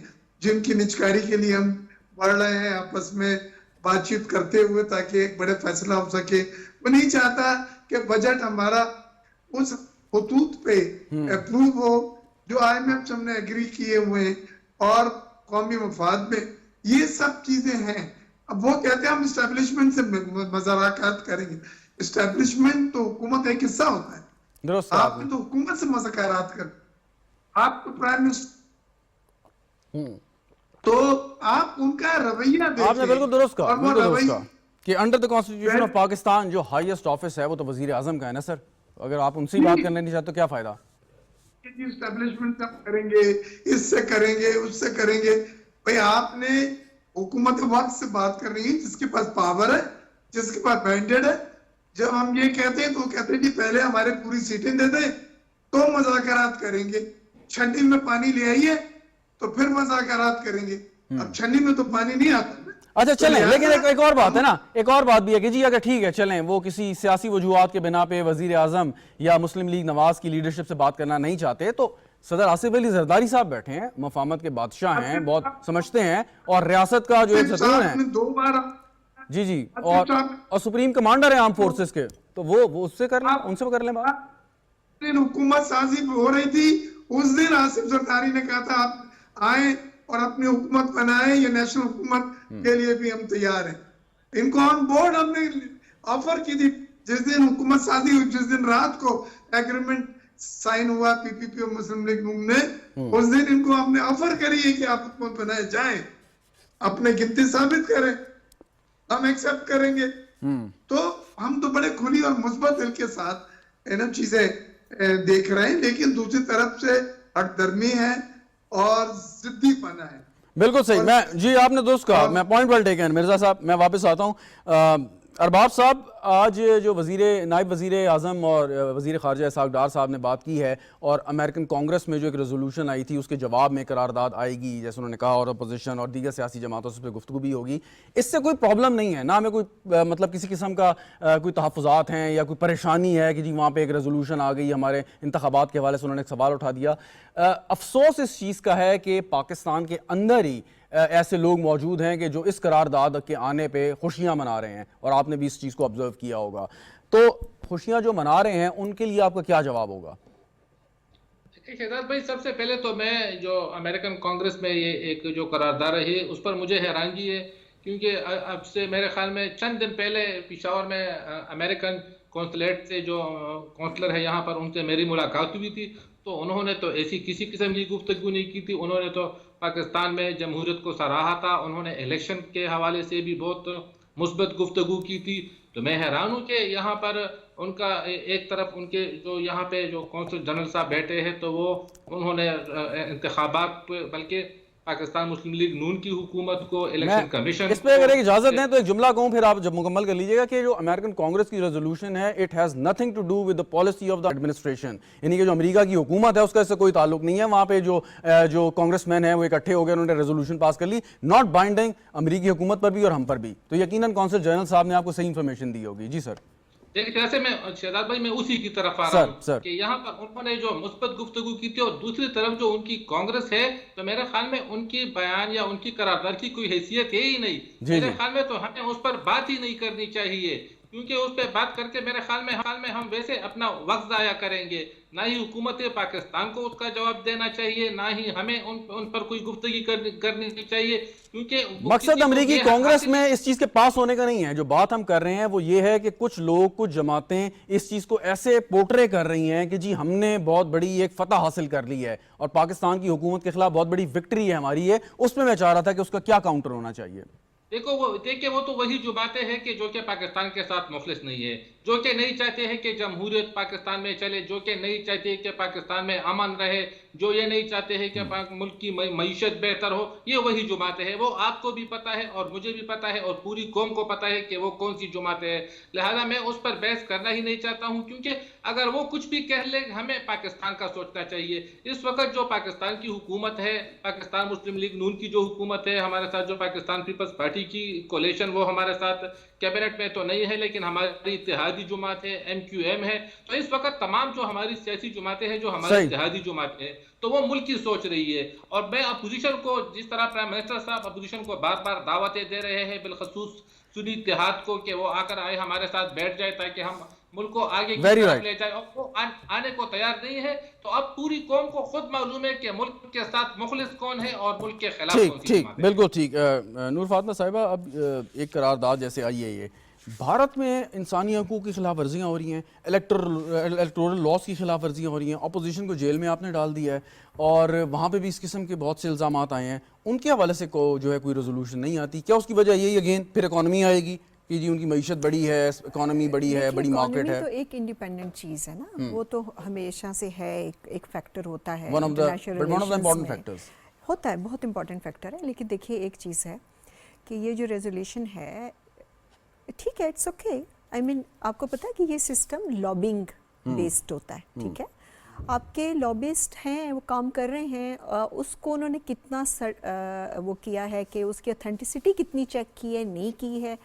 جن کی نجکاری کے لیے ہم بڑھ رہے ہیں آپس میں بات چیت کرتے ہوئے تاکہ ایک بڑے فیصلہ ہو سکے. وہ نہیں چاہتا کہ بجٹ ہمارا اس خطوط پہ اپروو ہو جو IMF سے ہم نے ایگری کیے ہوئے ہیں اور قومی مفاد میں. یہ سب چیزیں ہیں. اب وہ کہتے ہیں ہم اسٹیبلشمنٹ سے مذاکرات کریں گے. اسٹیبلشمنٹ تو حکومت ایک حصہ ہوتا ہے. آپ نے تو حکومت سے مذاکرات کر, آپ تو پرائم منسٹر, تو آپ ان کا رویہ دیکھیں. آپ نے بالکل درست کہا کہ under the constitution of Pakistan جو ہائیسٹ آفس ہے وہ تو وزیر اعظم کا ہے نا سر. اگر آپ ان سے بات کرنے نہیں چاہتے تو کیا فائدہ. اسٹیبلشمنٹ کریں گے, اس سے کریں گے, اس سے کریں گے. بھئی آپ نے حکومت وقت سے بات کر رہی ہے جس کے پاس پاور ہے, جس کے پاس مینڈیٹ ہے. جب ہم یہ کہتے ہیں تو کہتے ہیں جی پہلے ہمارے پوری سیٹیں دے دیں تو مذاکرات کریں گے. چھنی میں پانی لے آئیے تو پھر مذاکرات کریں گے. اب چھنی میں تو پانی نہیں آتا. اچھا چلیں, لیکن ایک اور بات ہے نا, ایک اور بات بھی ہے کہ جی اگر ٹھیک ہے چلیں وہ کسی سیاسی وجوہات کے بنا پہ وزیر اعظم یا مسلم لیگ نواز کی لیڈرشپ سے بات کرنا نہیں چاہتے تو صدر آصف علی زرداری صاحب بیٹھے ہیں, مفاہمت کے بادشاہ ہیں, بہت سمجھتے ہیں اور ریاست کا جو ایک ستون ہے, جی اور سپریم کمانڈر ہیں آرم فورسز کے, تو وہ اس سے کر لیں, ان سے کر لیں بات. حکومت سازی ہو رہی تھی اس دن آصف زرداری نے کہا تھا آپ آئیں اور اپنی حکومت بنائیں, یہ نیشنل حکومت کے لیے بھی ہم تیار ہیں. ان کو آن بورڈ ہم نے آفر کی تھی جس دن حکومت سازی ہوئی, جس دن رات کو ایگریمنٹ سائن ہوا PPP اور مسلم لیگ نون نے, اس دن ان کو ہم نے آفر کری ہے کہ آپ حکومت بنائے جائیں, اپنے گنتی ثابت کریں, ہم ایکسپٹ کریں گے. تو ہم تو بڑے کھلی اور مثبت دل کے ساتھ ان چیزیں دیکھ رہے ہیں, لیکن دوسری طرف سے ہٹ درمی ہے اور ضدی پنا ہے. بالکل صحیح. میں جی آپ نے درست کہا, میں پوائنٹ ویل ٹیکن. مرزا صاحب میں واپس آتا ہوں. ارباب صاحب, آج جو نائب وزیر اعظم اور وزیر خارجہ اسحاق ڈار صاحب نے بات کی ہے اور امریکن کانگریس میں جو ایک ریزولوشن آئی تھی اس کے جواب میں قرارداد آئے گی جیسے انہوں نے کہا, اور اپوزیشن اور دیگر سیاسی جماعتوں سے گفتگو بھی ہوگی. اس سے کوئی پرابلم نہیں ہے نا, ہمیں کوئی مطلب کسی قسم کا کوئی تحفظات ہیں یا کوئی پریشانی ہے کہ جی وہاں پہ ایک ریزولوشن آ گئی. ہمارے انتخابات کے حوالے سے انہوں نے ایک سوال اٹھا دیا. افسوس اس چیز کا ہے کہ پاکستان کے اندر ہی ایسے لوگ موجود ہیں کہ جو اس قرارداد کے آنے پہ خوشیاں منا رہے ہیں, اور آپ نے بھی اس چیز کو آبزرو کیا ہوگا. تو خوشیاں جو منا رہے ہیں ان کے لیے آپ کا کیا جواب ہوگا؟ شہزاد بھائی, سب سے پہلے تو میں جو امریکن کانگریس میں یہ ایک جو قرارداد رہی اس پر مجھے حیرانگی ہے, کیونکہ اب سے میرے خیال میں چند دن پہلے پشاور میں امریکن کونسلیٹ سے جو کونسلر ہے یہاں پر, ان سے میری ملاقات ہوئی تھی. تو انہوں نے تو ایسی کسی قسم کی گفتگو نہیں کی تھی. انہوں نے تو پاکستان میں جمہوریت کو سراہا تھا. انہوں نے الیکشن کے حوالے سے بھی بہت مثبت گفتگو کی تھی. تو میں حیران ہوں کہ یہاں پر ان کا ایک طرف ان کے جو یہاں پہ جو کونسل جنرل صاحب بیٹھے ہیں تو وہ انہوں نے انتخابات بلکہ پاکستان مسلم لیگ نون کی حکومت کو الیکشن کمیشن, اس پہ اگر ایک اجازت دیں تو ایک جملہ کہوں پھر آپ جب مکمل کر لیجئے گا, کہ جو امریکن کانگریس کی ریزولوشن ہے it has nothing to do with the policy of the administration, یعنی کہ جو امریکہ کی حکومت ہے اس کا اس سے کوئی تعلق نہیں ہے. وہاں پہ جو کانگریس مین ہیں وہ اکٹھے ہو گئے, انہوں نے ریزولوشن پاس کر لی, ناٹ بائنڈنگ امریکی حکومت پر بھی اور ہم پر بھی. تو یقیناً کونسل جنرل صاحب نے آپ کو صحیح انفارمیشن دی ہوگی. جی سر. جیسے میں شہزاد بھائی میں اسی کی طرف آ رہا ہوں کہ یہاں پر انہوں نے جو مثبت گفتگو کی تھی, اور دوسری طرف جو ان کی کانگریس ہے تو میرے خیال میں ان کی بیان یا ان کی قرارداد کی کوئی حیثیت ہے ہی نہیں. میرے خیال میں تو ہمیں اس پر بات ہی نہیں کرنی چاہیے, کیونکہ اس پہ بات کر کے میرے خیال میں ہم ویسے اپنا وقت ضائع کریں گے. نہ ہی حکومت پاکستان کو اس کا جواب دینا چاہیے, نہ ہی ہمیں ان پر کوئی گفتگو کرنی چاہیے, کیونکہ مقصد امریکی کانگریس میں اس چیز کے پاس ہونے کا نہیں ہے. جو بات ہم کر رہے ہیں وہ یہ ہے کہ کچھ لوگ, کچھ جماعتیں اس چیز کو ایسے پورٹرے کر رہی ہیں کہ جی ہم نے بہت بڑی ایک فتح حاصل کر لی ہے اور پاکستان کی حکومت کے خلاف بہت بڑی وکٹری ہے ہماری ہے. اس میں چاہ رہا تھا کہ اس کا کیا کاؤنٹر ہونا چاہیے. دیکھیں وہ تو وہی جو باتیں ہیں کہ جو کہ پاکستان کے ساتھ مخلص نہیں ہے, جو کہ نہیں چاہتے ہیں کہ جمہوریت پاکستان میں چلے, جو کہ نہیں چاہتے کہ پاکستان میں امن رہے, جو یہ نہیں چاہتے ہیں کہ ملک کی معیشت بہتر ہو. یہ وہی جماعتیں ہیں, وہ آپ کو بھی پتا ہے اور مجھے بھی پتا ہے اور پوری قوم کو پتا ہے کہ وہ کون سی جماعتیں ہیں. لہذا میں اس پر بحث کرنا ہی نہیں چاہتا ہوں, کیونکہ اگر وہ کچھ بھی کہہ لیں ہمیں پاکستان کا سوچنا چاہیے. اس وقت جو پاکستان کی حکومت ہے, پاکستان مسلم لیگ نون کی جو حکومت ہے, ہمارے ساتھ جو پاکستان پیپلز پارٹی کی کولیشن وہ ہمارے ساتھ कैबिनेट में तो नहीं है, लेकिन हमारी इत्तेहादी जमात है, MQM है। तो इस वक्त तमाम जो हमारी सियासी जमातें हैं, जो हमारी इत्तेहादी जमातें हैं, तो वो मुल्क की सोच रही है। और मैं अपोजिशन को, जिस तरह प्राइम मिनिस्टर साहब अपोजिशन को बार बार दावतें दे रहे हैं, बिलखसूस सुन्नी इत्तेहाद को, कि वो आकर आए हमारे साथ बैठ जाए ताकि हम मुल्क को आगे की तरफ ले जाए, और वो आने को तैयार नहीं है। तो अब पूरी कौम को खुद मालूम है कि मुल्क के साथ मुखलिस कौन है और मुल्क के खिलाफ कौन सी ठीक, जमात है। बिल्कुल ठीक। नूर फातिमा साहिबा, अब एक करारदाद जैसे आई है, ये भारत में इंसानी हकूक़ की खिलाफ वर्जियाँ हो रही हैं, इलेक्टोरल लॉस की खिलाफ वर्जियाँ हो रही हैं, अपोजिशन को जेल में आपने डाल दिया है, और वहाँ पे भी इस किस्म के बहुत से इल्ज़ामात आए हैं। उनके हवाले से जो है कोई रेजोल्यूशन नहीं आती। क्या उसकी वजह यही अगेन फिर इकॉनमी आएगी कि जी उनकी मईशत बड़ी है, इकॉनमी बड़ी है, बड़ी मार्केट है? तो एक इंडिपेंडेंट चीज़ है ना, वो तो हमेशा से है, एक फैक्टर होता है, one of the important factors होता है, बहुत इंपॉर्टेंट फैक्टर है। लेकिन देखिए एक चीज़ है कि ये जो रेजोल्यूशन है, ठीक है, इट्स ओके। आई मीन आपको पता है कि ये सिस्टम लॉबिंग बेस्ड होता है, ठीक है। आपके लॉबिस्ट हैं, वो काम कर रहे हैं, उसको उन्होंने कितना वो किया है कि उसकी ऑथेंटिसिटी कितनी चेक की है, नहीं की है,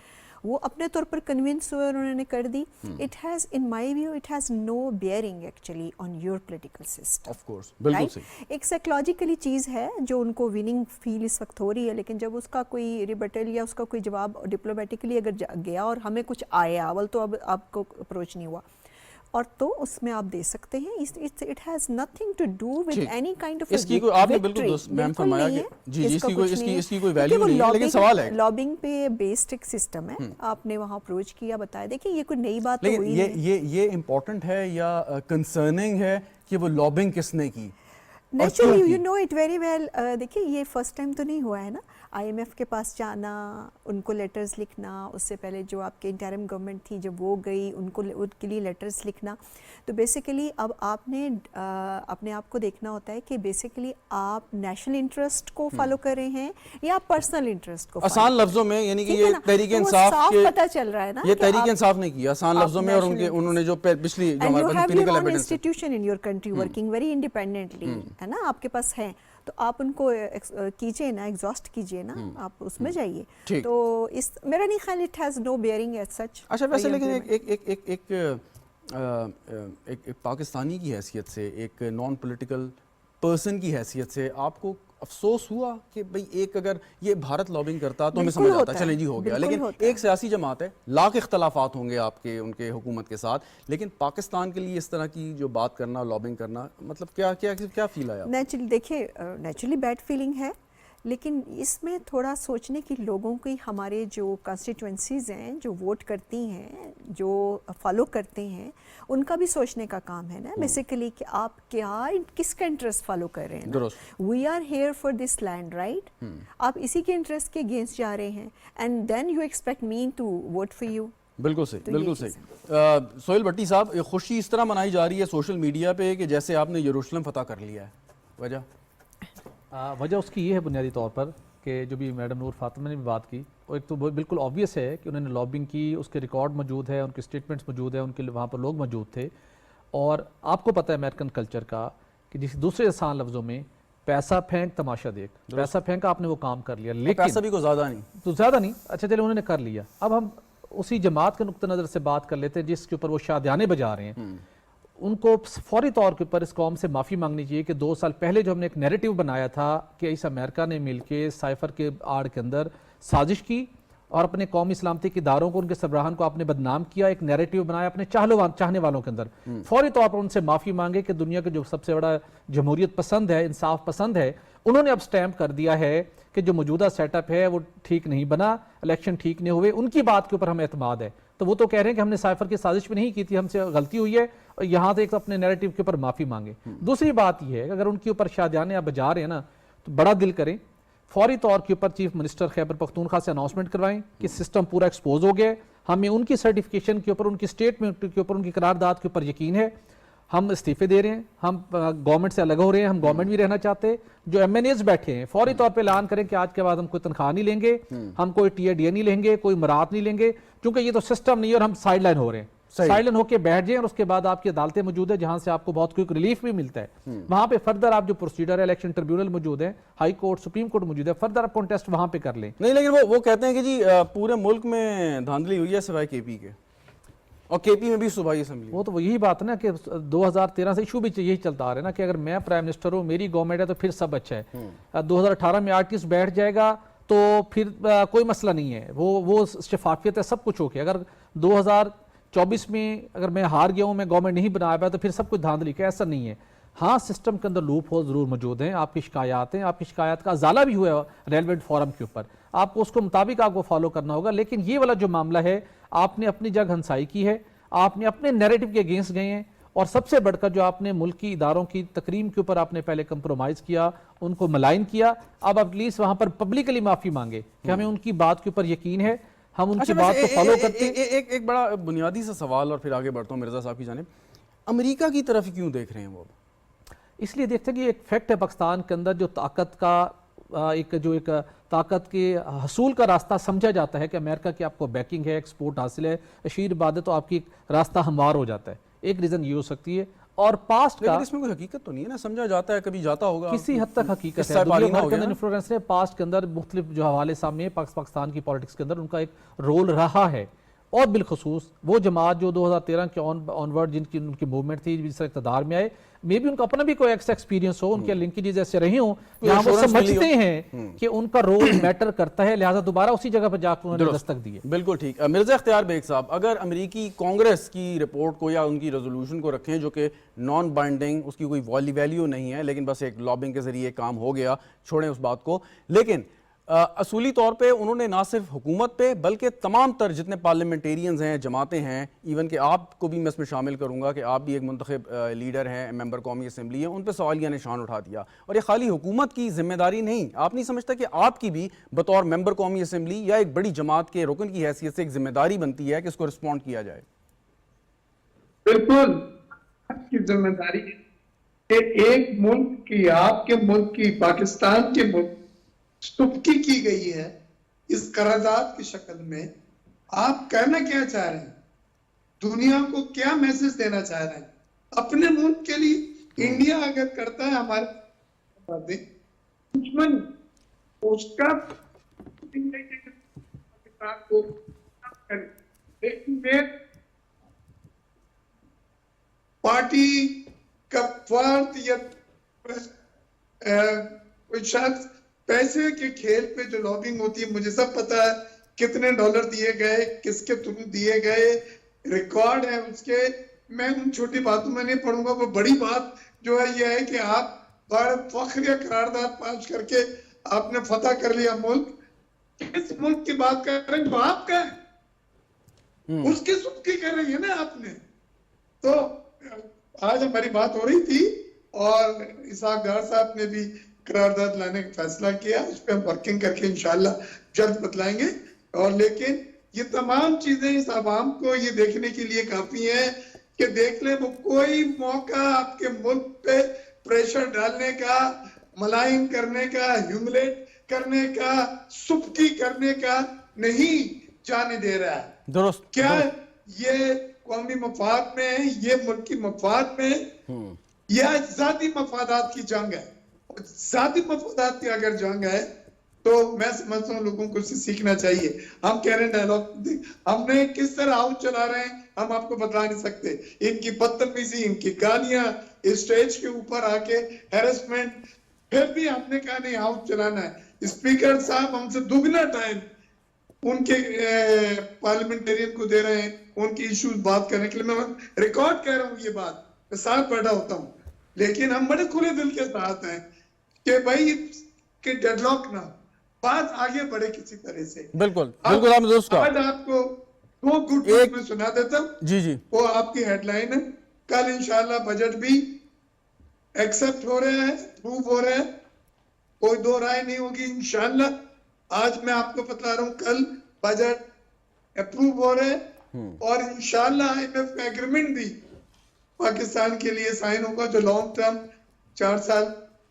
वो अपने तौर पर कन्विंस हुए और उन्होंने कर दी। It has, in my view, it has no bearing actually on your political system. Of course, बिल्कुल सही। एक साइकोलॉजिकली चीज़ है जो उनको विनिंग फील इस वक्त हो रही है, लेकिन जब उसका कोई रिबटल या उसका कोई जवाब डिप्लोमेटिकली अगर गया और हमें कुछ आया, अवल तो अब आपको अप्रोच नहीं हुआ, और तो उसमें आप दे सकते हैं। It has nothing to do with any kind of इसकी कोई, आपने बिल्कुल मैम फरमाया कि जी इसकी कोई वैल्यू नहीं है, लेकिन सवाल है लॉबिंग पे बेस्ड एक सिस्टम है। आपने वहाँ अप्रोच किया, बताया, देखिए ये कोई नई बात तो हुई नहीं। ये इम्पोर्टेंट है या कंसर्निंग है कि वो लॉबिंग किसने की? Naturally you know it very well. देखिए ये फर्स्ट टाइम तो नहीं हुआ है ना, IMF के पास जाना, उनको लेटर्स लिखना, उससे पहले जो आपके इंटरिम गवर्नमेंट थी जब वो गई, उनके लिए लेटर्स लिखना। तो बेसिकली अब आपने अपने आप को देखना होता है कि बेसिकली आप नेशनल इंटरेस्ट को फॉलो कर रहे हैं या पर्सनल इंटरेस्ट को। आसान लफ्जों में, यानी कि ये तहरीक इंसाफ के, पता चल रहा है ना, ये तहरीक इंसाफ ने किया आसान लफ्जों में, और उन्होंने जो पिछली जो हमारे पास pinnacle evidence institution in your country working very independently है ना, आपके पास है, तो आप उनको कीजिए ना, एग्जॉस्ट कीजिए ना, आप उसमें जाइए। तो इस मेरा नहीं ख्याल it has no bearing as such. अच्छा, वैसे लेकिन एक पाकिस्तानी की हैसियत से, एक नॉन पॉलिटिकल पर्सन की हैसियत से आपको अफसोस हुआ कि भाई एक अगर ये भारत लॉबिंग करता तो हमें समझ आता, चलें जी हो गया, लेकिन एक सियासी जमात है, लाख इख्तलाफात होंगे आपके उनके हुकूमत के साथ, लेकिन पाकिस्तान के लिए इस तरह की जो बात करना, लॉबिंग करना, मतलब क्या फील आया? नेचुरली देखिए, नेचुरली बैड फीलिंग है, लेकिन इसमें थोड़ा सोचने की लोगों की, हमारे जो कंस्टिट्यूएंसीज़ हैं, जो वोट करती हैं, जो फॉलो करते हैं, उनका भी सोचने का काम है ना बेसिकली कि आप किसका इंटरेस्ट फॉलो कर रहे हैं। We are here for this land, right? आप इसी के इंटरेस्ट के अगेंस्ट जा रहे हैं, and then you expect me to vote for you. बिल्कुल सही, तो बिल्कुल सही। सोहेल भट्टी साहब, खुशी इस तरह मनाई जा रही है सोशल मीडिया पे कि जैसे आपने यरूशलेम फतह कर लिया है, वजह उसकी ये है बुनियादी तौर पर कि जो भी मैडम नूर फातिमा ने भी बात की, और एक तो बिल्कुल ऑब्वियस है कि उन्होंने लॉबिंग की, उसके रिकॉर्ड मौजूद है, उनके स्टेटमेंट्स मौजूद है, उनके वहाँ पर लोग मौजूद थे। और आपको पता है अमेरिकन कल्चर का कि जिस दूसरे आसान लफ्ज़ों में, पैसा फेंक तमाशा देख, पैसा फेंक आपने वो काम कर लिया, लेकिन पैसा भी कोई ज़्यादा नहीं, अच्छा चलो उन्होंने कर लिया। अब हम उसी जमात के नुक्ता नज़र से बात कर लेते हैं जिसके ऊपर वो शादियाने बजा रहे हैं। उनको फौरी तौर के ऊपर इस कौम से माफ़ी मांगनी चाहिए कि 2 साल पहले जो हमने एक नैरेटिव बनाया था कि इस अमेरिका ने मिलके साइफर के आड़ के अंदर साजिश की और अपने कौमी इस्लामती के इदारों को, उनके सरबराहान को आपने बदनाम किया, एक नैरेटिव बनाया अपने चाहने वालों के अंदर, फौरी तौर पर उनसे माफ़ी मांगे कि दुनिया के जो सबसे बड़ा जमहूरियत पसंद है, इंसाफ पसंद है, उन्होंने अब स्टैम्प कर दिया है कि जो मौजूदा सेटअप है वो ठीक नहीं बना, इलेक्शन ठीक नहीं हुए, उनकी बात के ऊपर हमें एतमाद है। तो वो तो कह रहे हैं कि हमने साइफर की साजिश भी नहीं की थी, हमसे गलती हुई है, और यहाँ से एक अपने नैरेटिव के ऊपर माफ़ी मांगे। दूसरी बात यह है कि अगर उनके ऊपर शादियाने आप बजा रहे हैं ना, तो बड़ा दिल करें, फौरी तौर के ऊपर चीफ मिनिस्टर खैबर पख्तूनख्वा से अनाउंसमेंट करवाएं कि सिस्टम पूरा एक्सपोज हो गया, हमें उनकी सर्टिफिकेशन के ऊपर, उनकी स्टेटमेंट के ऊपर, उनकी करारदाद के ऊपर यकीन है, हम इस्तीफे दे रहे हैं, हम गवर्नमेंट से अलग हो रहे हैं, हम गवर्नमेंट भी रहना चाहते। जो MNAs बैठे हैं फौरी तौर पे ऐलान करें कि आज के बाद हम कोई तनख्वाह नहीं लेंगे, हम कोई TADA नहीं लेंगे, कोई मराहत नहीं लेंगे, क्योंकि ये तो सिस्टम नहीं है और हम साइड लाइन हो रहे हैं। سائلنٹ ہو کے بیٹھ جائیں اور اس کے بعد آپ کی عدالتیں موجود ہے جہاں سے آپ کو بہت کوئک ریلیف بھی ملتا ہے. وہاں پہ فردر آپ جو پروسیڈر ہے الیکشن ٹریبیونل موجود ہے, ہائی کورٹ, سپریم کورٹ موجود ہے, فردر آپ کانٹیسٹ وہاں پہ کر لیں. نہیں لیکن وہ کہتے ہیں کہ جی پورے ملک میں دھاندلی ہوئی ہے سوائے کے پی کے, اور کے پی میں بھی صوبائی اسمبلی. وہ تو یہی بات ہے نا کہ 2013 سے ایشو بھی یہی چلتا آ رہا ہے نا کہ اگر میں پرائم منسٹر ہوں, میری گورنمنٹ ہے تو پھر سب اچھا ہے. 2018 میں آرٹسٹ بیٹھ جائے گا تو پھر کوئی مسئلہ نہیں ہے, وہ شفافیت ہے, سب کچھ ہو گیا. اگر 2024 میں اگر میں ہار گیا ہوں, میں گورنمنٹ نہیں بنا پایا تو پھر سب کچھ دھاندلی کا, ایسا نہیں ہے. ہاں سسٹم کے اندر لوپ ہول ضرور موجود ہیں, آپ کی شکایات ہیں, آپ کی شکایات کا ازالہ بھی ہوا ہے ریلیونٹ فورم کے اوپر, آپ کو اس کو مطابق آپ کو فالو کرنا ہوگا. لیکن یہ والا جو معاملہ ہے, آپ نے اپنی جگہ ہنسائی کی ہے, آپ نے اپنے نیریٹو کے اگینسٹ گئے ہیں, اور سب سے بڑھ کر جو آپ نے ملکی اداروں کی تکریم کے اوپر آپ نے پہلے کمپرومائز کیا, ان کو ملائن کیا. اب ایٹ لیسٹ وہاں پر پبلکلی معافی مانگے کہ ہمیں ان کی بات کے اوپر یقین ہے, ہم ان کی بات کو فالو کرتے ہیں. ایک بڑا بنیادی سا سوال اور پھر آگے بڑھتا ہوں مرزا صاحب کی جانب, امریکہ کی طرف کیوں دیکھ رہے ہیں وہ؟ اس لیے دیکھتے ہیں کہ ایک فیکٹ ہے پاکستان کے اندر جو طاقت کا ایک طاقت کے حصول کا راستہ سمجھا جاتا ہے کہ امریکہ کی آپ کو بیکنگ ہے, ایکسپورٹ حاصل ہے, اشیر عبادت, تو آپ کی راستہ ہموار ہو جاتا ہے. ایک ریزن یہ ہو سکتی ہے. اور پاسٹ کا اس میں کوئی حقیقت تو نہیں ہے نا, سمجھا جاتا ہے کبھی جاتا ہوگا, کسی حد تک حقیقت ہے. دنیا بھر کے اندر انفلوئنس نے پاسٹ کے اندر مختلف جو حوالے سامنے پاکستان کی پالیٹکس کے اندر ان کا ایک رول رہا ہے. اور بالخصوص وہ جماعت جو 2013 کے آنورڈ جن کی موومنٹ تھی, جس طرح اقتدار میں آئے, میں بھی ان کا اپنا بھی کوئی ایکسپیرینس ہو, ان کے لنکیجز ایسے رہی ہوں جہاں وہ سمجھتے ہیں کہ ان کا رول میٹر کرتا ہے, لہٰذا دوبارہ اسی جگہ پہ جا کر انہوں نے دستک دی ہے. بالکل ٹھیک. مرزا اختیار بیگ صاحب, اگر امریکی کانگریس کی رپورٹ کو یا ان کی ریزولوشن کو رکھیں جو کہ نان بائنڈنگ, اس کی کوئی ویلیو نہیں ہے, لیکن بس ایک لابنگ کے ذریعے کام ہو گیا, چھوڑیں اس بات کو, لیکن اصولی طور پہ انہوں نے نہ صرف حکومت پہ بلکہ تمام تر جتنے پارلیمنٹیرینز ہیں, جماعتیں ہیں, ایون کہ آپ کو بھی میں اس میں شامل کروں گا کہ آپ بھی ایک منتخب لیڈر ہیں, ممبر قومی اسمبلی ہیں, ان پہ سوالیہ نشان اٹھا دیا. اور یہ خالی حکومت کی ذمہ داری نہیں, آپ نہیں سمجھتا کہ آپ کی بھی بطور ممبر قومی اسمبلی یا ایک بڑی جماعت کے رکن کی حیثیت سے ایک ذمہ داری بنتی ہے کہ اس کو رسپونڈ کیا جائے؟ بالکل آپ کی ذمہ داری ہے کہ ایک ملک کی, آپ کے ملک کی, پاکستان کے ملک سبکی کی گئی ہے اس قرارداد کی شکل میں. آپ کہنا کیا چاہ رہے ہیں, دنیا کو کیا میسج دینا چاہ رہے ہیں اپنے ملک کے لیے؟ انڈیا اگر کرتا ہے ہمارے دشمن, اس کا پارٹی کا فرد یا کوئی شخص پیسے کے کھیل پہ جو لابنگ ہوتی ہے, مجھے سب پتا ہے کتنے ڈالر دیے گئے, کس کے تھرو دیے گئے, ریکارڈ ہے اس کے. میں ان چھوٹی باتوں میں نہیں پڑھوں گا. وہ بڑی بات جو ہے یہ ہے کہ آپ بڑا فخریہ قرارداد پاس کر کے آپ نے فتح کر لیا ملک. کس ملک کی بات کر رہے ہیں جو آپ کا ہے, اس کی سبکی کر رہی ہے نا آپ نے. تو آج ہماری بات ہو رہی تھی اور اسحاق ڈار صاحب نے بھی قرارداد لانے کا فیصلہ کیا, اس پہ ہم ورکنگ کر کے انشاءاللہ جلد بتلائیں گے. اور لیکن یہ تمام چیزیں اس عوام کو یہ دیکھنے کے لیے کافی ہیں کہ دیکھ لیں, وہ کوئی موقع آپ کے ملک پہ پریشر ڈالنے کا, ملائن کرنے کا, ہیوملیٹ کرنے کا, سبکی کرنے کا نہیں جانے دے رہا ہے. درست. کیا یہ قومی مفاد میں, یہ ملکی مفاد میں, یا ذاتی مفادات کی جنگ ہے؟ ذاتی مفادات کی اگر جنگ ہے تو میں سمجھتا ہوں لوگوں کو اس سے سیکھنا چاہیے. ہم کہہ رہے ہیں ڈائلاگ, ہم نے کس طرح ہاؤس چلا رہے ہیں ہم آپ کو بتا نہیں سکتے. ان کی بدتمیزی, ان کی گالیاں, اسٹیج کے اوپر آ کے ہیرسمنٹ, پھر بھی ہم نے کہا نہیں ہاؤس چلانا ہے. اسپیکر صاحب ہم سے دگنا ٹائم ان کے پارلیمنٹرین کو دے رہے ہیں ان کی ایشوز بات کرنے کے لیے. میں ریکارڈ کہہ رہا ہوں یہ بات, میں ساتھ بیٹھا ہوتا ہوں, لیکن ہم بڑے کھلے دل کے ساتھ ہیں کہ بھائی کہ ڈیڈ لاک نہ, بات آگے بڑھے کسی طرح سے. بالکل بالکل. آج آپ کو دو گڈ نیوز میں سنا دیتا ہوں. جی وہ آپ کی ہیڈ لائن ہے. کل انشاءاللہ بجٹ بھی ایکسپٹ ہو رہے ہیں, اپروو ہو رہے ہیں, کوئی دو رائے نہیں ہوگی انشاءاللہ. آج میں آپ کو بتا رہا ہوں کل بجٹ اپروو ہو رہے ہیں اور انشاءاللہ IMF کا ایگریمنٹ بھی پاکستان کے لیے سائن ہوگا جو لانگ ٹرم 4 سال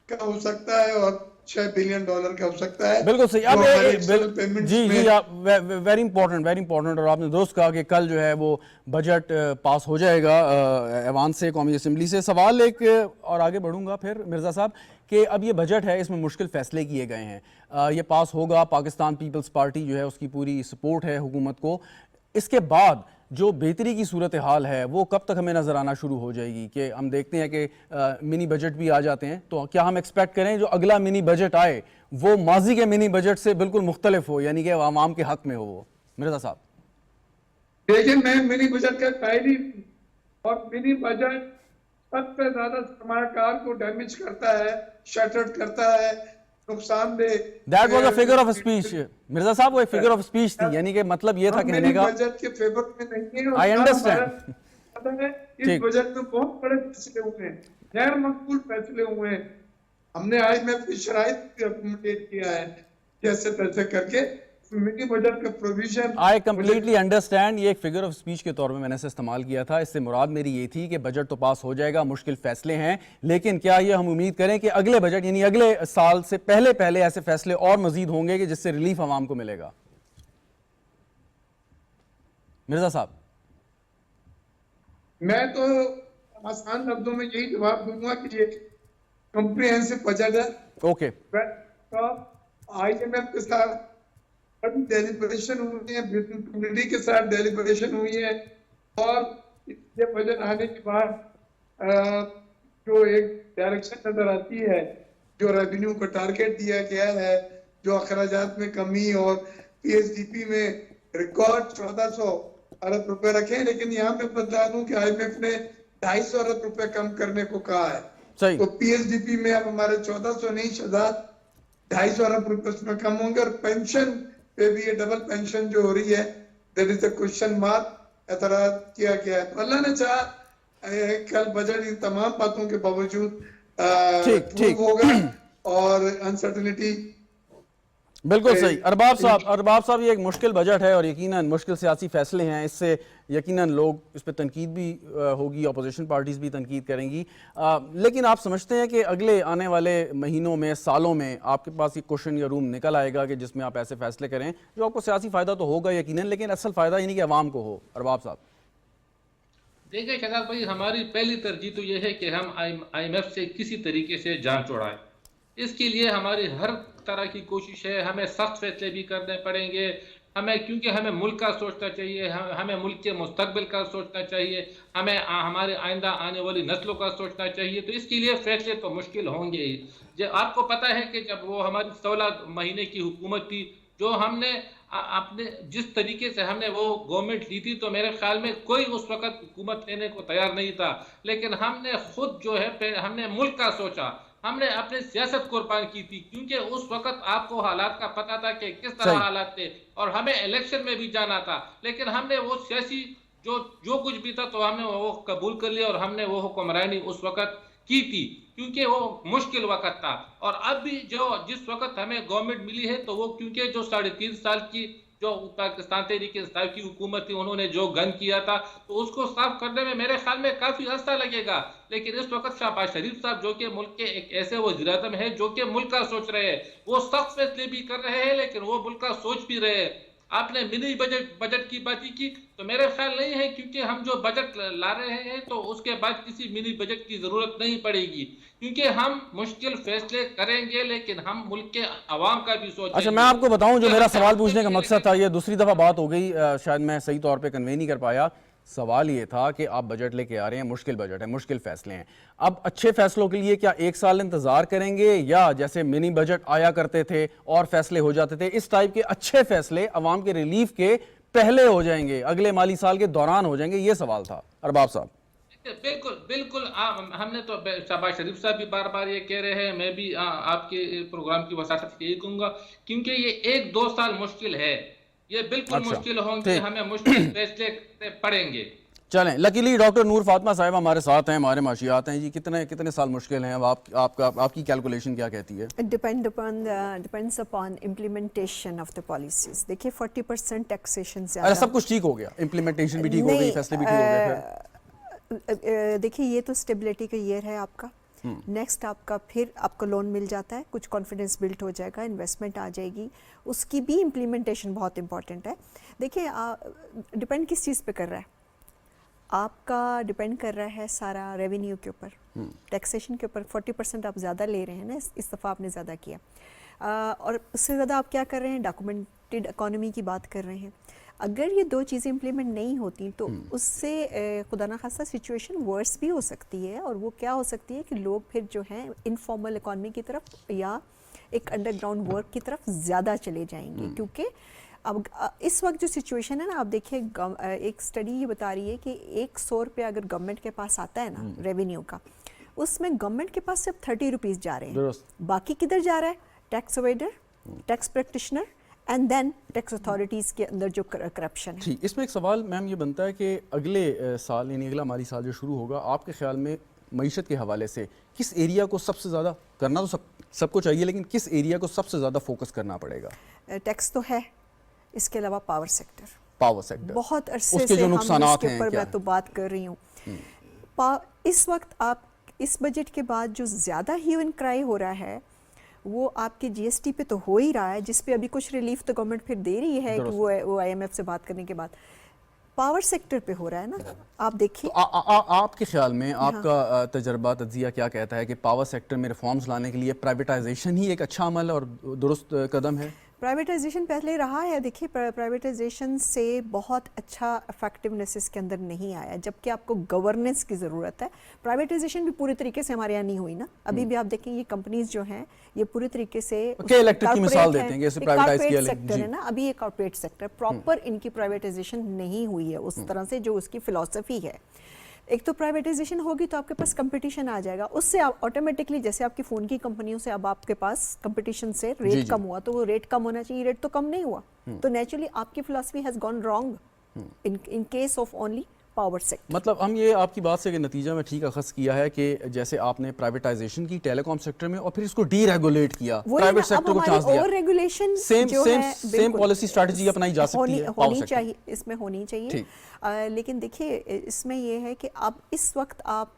کا ہو سکتا ہے اور 6 बिलियन डॉलर का हो सकता है। बिल्कुल सही। अब जो हमारे external payments जी में- आप वेरी इंपॉर्टेंट, और आपने दोस्त कहा कि कल जो है वो बजट पास हो जाएगा ऐवान से, कौमी असेंबली से। सवाल एक और आगे बढ़ूंगा फिर मिर्ज़ा साहब कि अब ये बजट है, इसमें मुश्किल फैसले किए गए हैं, ये पास होगा, पाकिस्तान पीपल्स पार्टी जो है उसकी पूरी सपोर्ट है हुकूमत को। इसके बाद जो बेहतरी की सूरत हाल है वो कब तक हमें नज़र आना शुरू हो जाएगी? कि हम देखते हैं कि मिनी बजट भी आ जाते हैं, तो क्या हम एक्सपेक्ट करें जो अगला मिनी बजट आए वो माजी के मिनी बजट से बिल्कुल मुख्तलिफ हो, यानी कि आवाम के हक में हो वो? मिर्ज़ा साहब देखिए, मैं मिनी बजट का पहली, और मिनी बजट सबसे ज्यादा सरमाकार को डैमेज करता है, शटर्ड करता है, नुकसानदेह। That was a figure of speech Mirza साहब, वो एक फिगर ऑफ स्पीच थी, यानी कि मतलब ये था कहने का। बजट के फेवर में नहीं है। I understand. पता है, इस ठीक। बजट में बहुत बड़े फैसले हुए हैं, गैर मकबूल फैसले हुए हैं। हमने IMF की शराइत भी अकोमोडेट किया है, जैसे तैसे करके मिनी बजट का प्रोविजन। आई कम्प्लीटली अंडरस्टैंड, ये एक फिगर ऑफ स्पीच के तौर में मैंने इसे इस्तेमाल किया था। इससे मुराद मेरी ये थी कि बजट तो पास हो जाएगा, मुश्किल फैसले हैं, लेकिन क्या ये हम उम्मीद करें कि अगले बजट यानी अगले साल से पहले ऐसे फैसले और मजीद होंगे कि जिससे रिलीफ आवाम को मिलेगा? मिर्ज़ा साहब मैं तो आसान लफ्जों में यही जवाब दूंगा कि ये कॉम्प्रिहेंसिव बजट है। ओके, IMF के साथ बड़ी डेलिब्रेशन हुई है, बिजनेस कम्युनिटी के साथ डेलिब्रेशन हुई है, और ये बजट आने के बाद जो एक डायरेक्शन नजर आती है, जो रेवेन्यू का टारगेट दिया गया है, जो अखराजात में कमी, और PSDP में रिकॉर्ड 1400 अरब रुपए रखे हैं। लेकिन यहाँ पे बता दूं कि IMF ने 250 अरब रुपए कम करने को कहा है। सही। तो PSDP में अब हमारे 1400 नहीं, 250 अरब रुपए उसमें कम होंगे। और पेंशन पे भी ये डबल पेंशन जो हो रही है, that is a question mark, एतराज किया गया है। तो अल्लाह ने चाहा कल बजट इन तमाम बातों के बावजूद ठीक होगा, और अनसर्टेनिटी बिल्कुल सही। अरबाब साहब ये एक मुश्किल बजट है और यकीनन मुश्किल सियासी फैसले हैं, इससे यकीनन लोग इस पर तनकीद भी होगी, अपोजिशन पार्टीज़ भी तनकीद करेंगी, लेकिन आप समझते हैं कि अगले आने वाले महीनों में, सालों में आपके पास एक क्वेश्चन या रूम निकल आएगा कि जिसमें आप ऐसे फैसले करें जो आपको सियासी फ़ायदा तो होगा यकीनन, लेकिन असल फ़ायदा यानी कि अवाम को हो? अरबाब साहब देखिए शहजाद भाई, हमारी पहली तरजीह तो ये है कि हम IMF से किसी तरीके से जान छुड़ाएं। इसके लिए हमारी हर तरह की कोशिश है, हमें सख्त फैसले भी करने पड़ेंगे, क्योंकि हमें मुल्क का सोचना चाहिए, हमें मुल्क के मुस्तकबिल का सोचना चाहिए, हमें हमारे आइंदा आने वाली नस्लों का सोचना चाहिए। तो इसके लिए फैसले तो मुश्किल होंगे ही। जब आपको पता है कि जब वो हमारी 16 महीने की हुकूमत थी, जो हमने अपने जिस तरीके से हमने वो गवर्नमेंट ली थी, तो मेरे ख्याल में कोई उस वक्त हुकूमत लेने को तैयार नहीं था। लेकिन हमने खुद जो है, हमने मुल्क का सोचा, हमने अपने सियासत कुर्बान की थी, क्योंकि उस वक्त आपको हालात का पता था कि किस तरह हालात थे, और हमें इलेक्शन में भी जाना था। लेकिन हमने वो सियासी जो कुछ भी था तो हमने वो कबूल कर लिया, और हमने वो हुक्मरानी उस वक्त की थी, क्योंकि वो मुश्किल वक्त था। और अब भी जिस वक्त हमें गवर्नमेंट मिली है, तो वो क्योंकि जो 3.5 साल की जो पाकिस्तान तहरीक-ए-इंसाफ की हुकूमत थी, उन्होंने जो गंद किया था, तो उसको साफ करने में मेरे ख्याल में काफी अर्सा लगेगा। लेकिन इस वक्त शहबाज शरीफ साहब, जो कि मुल्क के एक ऐसे वज़ीर-ए-आज़म है जो कि मुल्क का सोच रहे हैं, वो सख्त फैसले भी कर रहे हैं, लेकिन वो मुल्क का सोच भी रहे हैं। आपने मिनी बजट की बात की, तो मेरे ख्याल नहीं है, क्योंकि हम जो बजट ला रहे हैं तो उसके बाद किसी मिनी बजट की जरूरत नहीं पड़ेगी, क्योंकि हम मुश्किल फैसले करेंगे, लेकिन हम मुल्क के अवाम का भी सोचेंगे। अच्छा, मैं आपको बताऊं जो मेरा सवाल पूछने का मकसद था, ये दूसरी दफ़ा बात हो गई, शायद मैं सही तौर पे कन्वे नहीं कर पाया। सवाल ये था कि आप बजट लेके आ रहे हैं, मुश्किल बजट है, मुश्किल फैसले हैं, अब अच्छे फैसलों के लिए क्या 1 साल इंतजार करेंगे, या जैसे मिनी बजट आया करते थे और फैसले हो जाते थे, इस टाइप के अच्छे फैसले अवाम के रिलीफ के पहले हो जाएंगे, अगले माली साल के दौरान हो जाएंगे? ये सवाल था अरबाब साहब। बिल्कुल हमने तो शहबाज शरीफ साहब भी बार बार ये कह रहे हैं, मैं भी आपके प्रोग्राम की वसात से यही कहूंगा, क्योंकि ये 1-2 साल मुश्किल है, ये बिल्कुल मुश्किल होंगे, हमें मुश्किल फैसले करने पड़ेंगे। चलें, लकीली डॉक्टर नूर फातिमा साहिबा हमारे साथ हैं, हमारे माशियात हैं जी। कितने साल मुश्किल हैं? अब आपकी कैलकुलेशन क्या कहती है? Depends upon implementation of the policies. देखिए 40% टैक्सेशन से, अरे सब कुछ ठीक हो गया, इम्प्लीमेंटेशन भी ठीक हो गई, फैसले भी ठीक हो गए। देखिए ये तो स्टेबिलिटी का ईयर है आपका, नेक्स्ट आपका फिर आपको लोन मिल जाता है, कुछ कॉन्फिडेंस बिल्ड हो जाएगा, इन्वेस्टमेंट आ जाएगी, उसकी भी इम्प्लीमेंटेशन बहुत इंपॉर्टेंट है। देखिए डिपेंड किस चीज़ पे कर रहा है आपका, डिपेंड कर रहा है सारा रेवेन्यू के ऊपर, टैक्सेशन के ऊपर। 40% आप ज़्यादा ले रहे हैं ना, इस दफ़ा आपने ज़्यादा किया, और उससे ज़्यादा आप क्या कर रहे हैं, डॉक्यूमेंटेड इकोनॉमी की बात कर रहे हैं। अगर ये दो चीज़ें इम्प्लीमेंट नहीं होती तो उससे खुदा ना खास्ता सिचुएशन वर्स भी हो सकती है, और वो क्या हो सकती है कि लोग फिर जो हैं इनफॉर्मल इकोनॉमी की तरफ या एक अंडरग्राउंड वर्क की तरफ ज़्यादा चले जाएंगे। क्योंकि अब इस वक्त जो सिचुएशन है ना, आप देखिए एक स्टडी ये बता रही है कि 100 रुपये अगर गवर्नमेंट के पास आता है ना रेवेन्यू का, उसमें गवर्नमेंट के पास सिर्फ 30 रुपीज़ जा रहे हैं, बाकी किधर जा रहा है, tax avoider, tax practitioner and then tax authorities के अंदर जो करप्शन है। ठीक, इसमें एक सवाल मैम ये बनता है कि अगले साल यानी अगला माली साल जो शुरू होगा, आपके ख्याल में मईशत के हवाले से किस एरिया को सबसे ज़्यादा करना, तो सबको चाहिए, लेकिन किस एरिया को सबसे ज़्यादा फोकस करना पड़ेगा? टैक्स तो है, इसके अलावा पावर सेक्टर बहुत अरसे उसके से जो हम नुकसानात इसके हैं ऊपर क्या मैं तो बात कर रही हूँ। इस वक्त आप इस बजट के बाद जो ज़्यादा ह्यू एंड क्राई हो रहा है वो आपके जीएसटी पे तो हो ही रहा है, जिस पे अभी कुछ रिलीफ तो गवर्नमेंट फिर दे रही है कि वो आईएमएफ से बात करने के बाद पावर सेक्टर पे हो रहा है ना। आप देखिए तो आपके ख्याल में आपका तजर्बा तज्जिया क्या कहता है कि पावर सेक्टर में रिफॉर्म्स लाने के लिए प्राइवेटाइजेशन ही एक अच्छा अमल और दुरुस्त कदम है? प्राइवेटाइजेशन पहले रहा है, देखिए प्राइवेटाइजेशन से बहुत अच्छा इफेक्टिवनेस इसके अंदर नहीं आया, जबकि आपको गवर्नेंस की ज़रूरत है। प्राइवेटाइजेशन भी पूरी तरीके से हमारे यहाँ नहीं हुई ना, अभी भी आप देखें ये कंपनीज जो हैं ये पूरी तरीके से इलेक्ट्रिक की मिसाल देते हैं, जैसे प्राइवेटाइज किया सेक्टर है ना, अभी ये कॉर्पोरेट सेक्टर प्रॉपर इनकी प्राइवेटाइजेशन नहीं हुई है उस तरह से जो उसकी फिलॉसफी है। एक तो प्राइवेटाइजेशन होगी तो आपके पास कंपटीशन आ जाएगा, उससे आप ऑटोमेटिकली जैसे आपकी फ़ोन की कंपनियों से अब आपके पास कंपटीशन से रेट कम हुआ, तो वो रेट कम होना चाहिए, रेट तो कम नहीं हुआ, तो नेचुरली आपकी philosophy has gone wrong in case of only power sector. मतलब हम ये आपकी बात से नतीजा में ठीक अखज़ किया है कि जैसे आपने प्राइवेटाइजेशन की टेलीकॉम सेक्टर में और फिर इसको डीरेगुलेट किया, प्राइवेट सेक्टर को चांस दिया, रेगुलेशन सेम पॉलिसी स्ट्रैटेजी अपनाई जा सकती है, होनी चाहिए, इसमें होनी चाहिए। लेकिन देखिए इसमें यह है कि अब इस वक्त आप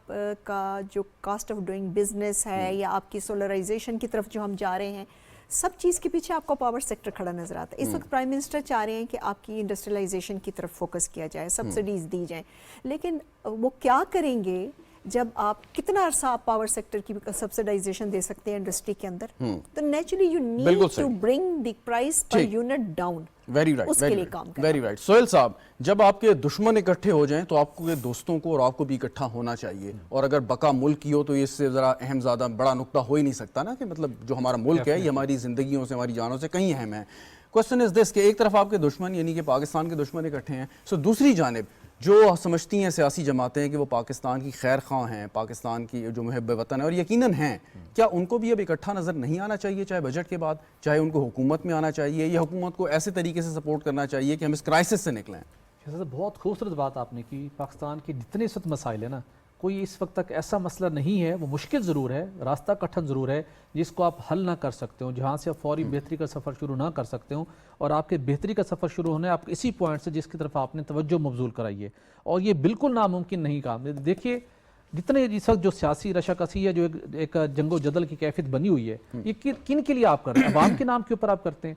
का जो कॉस्ट ऑफ डूइंग बिजनेस है या आपकी सोलराइजेशन की तरफ जो हम जा रहे हैं, सब चीज़ के पीछे आपको पावर सेक्टर खड़ा नजर आता है। इस वक्त प्राइम मिनिस्टर चाह रहे हैं कि आपकी इंडस्ट्रियलाइजेशन की तरफ फोकस किया जाए, सब्सिडीज दी जाएं, लेकिन वो क्या करेंगे जब आप कितना अरसा आप पावर सेक्टर की सब्सिडाइजेशन दे सकते हैं इंडस्ट्री के अंदर? तो naturally you need to bring the price per unit down. Very right, उसके लिए काम करना। Very right. सोहेल साहब, जब आपके दुश्मन इकट्ठे हो जाएं तो आपको दोस्तों को और आपको भी इकट्ठा होना चाहिए, और अगर बका मुल्क की हो तो ये इससे ज़रा अहम ज़्यादा बड़ा नुक्ता हो ही नहीं सकता ना, कि मतलब जो हमारा मुल्क है ये हमारी ज़िंदगियों से हमारी जानों से कहीं अहम है। क्वेश्चन इज दिस कि एक तरफ आपके दुश्मन यानी कि पाकिस्तान के दुश्मन इकट्ठे हैं, सो दूसरी जानिब जो समझती हैं सियासी जमातें कि वो पाकिस्तान की खैर ख्वाह हैं, पाकिस्तान की जो मुहिब वतन है, और यकीनन हैं, क्या उनको भी अब इकट्ठा नज़र नहीं आना चाहिए? चाहे बजट के बाद, चाहे उनको हुकूमत में आना चाहिए, या हुकूमत को ऐसे तरीके से सपोर्ट करना चाहिए कि हम इस क्राइसिस से निकलें? बहुत खूबसूरत बात आपने की। पाकिस्तान के जितने इस वक्त मसाइल है ना, कोई इस वक्त तक ऐसा मसला नहीं है, वो मुश्किल ज़रूर है, रास्ता कठिन ज़रूर है, जिसको आप हल ना कर सकते हो, जहाँ से आप फौरी बेहतरी का सफ़र शुरू ना कर सकते हो। और आपके बेहतरी का सफ़र शुरू होना है आप इसी पॉइंट से जिसकी तरफ आपने तवज्जो मबजूल कराई है, और ये बिल्कुल नामुमकिन नहीं काम। देखिए जितने इस वक्त जो सियासी रशाकसी है, जो एक जंगो जदल की कैफियत बनी हुई है, ये किन के लिए आप कर रहे हैं? अवाम के नाम के ऊपर आप करते हैं।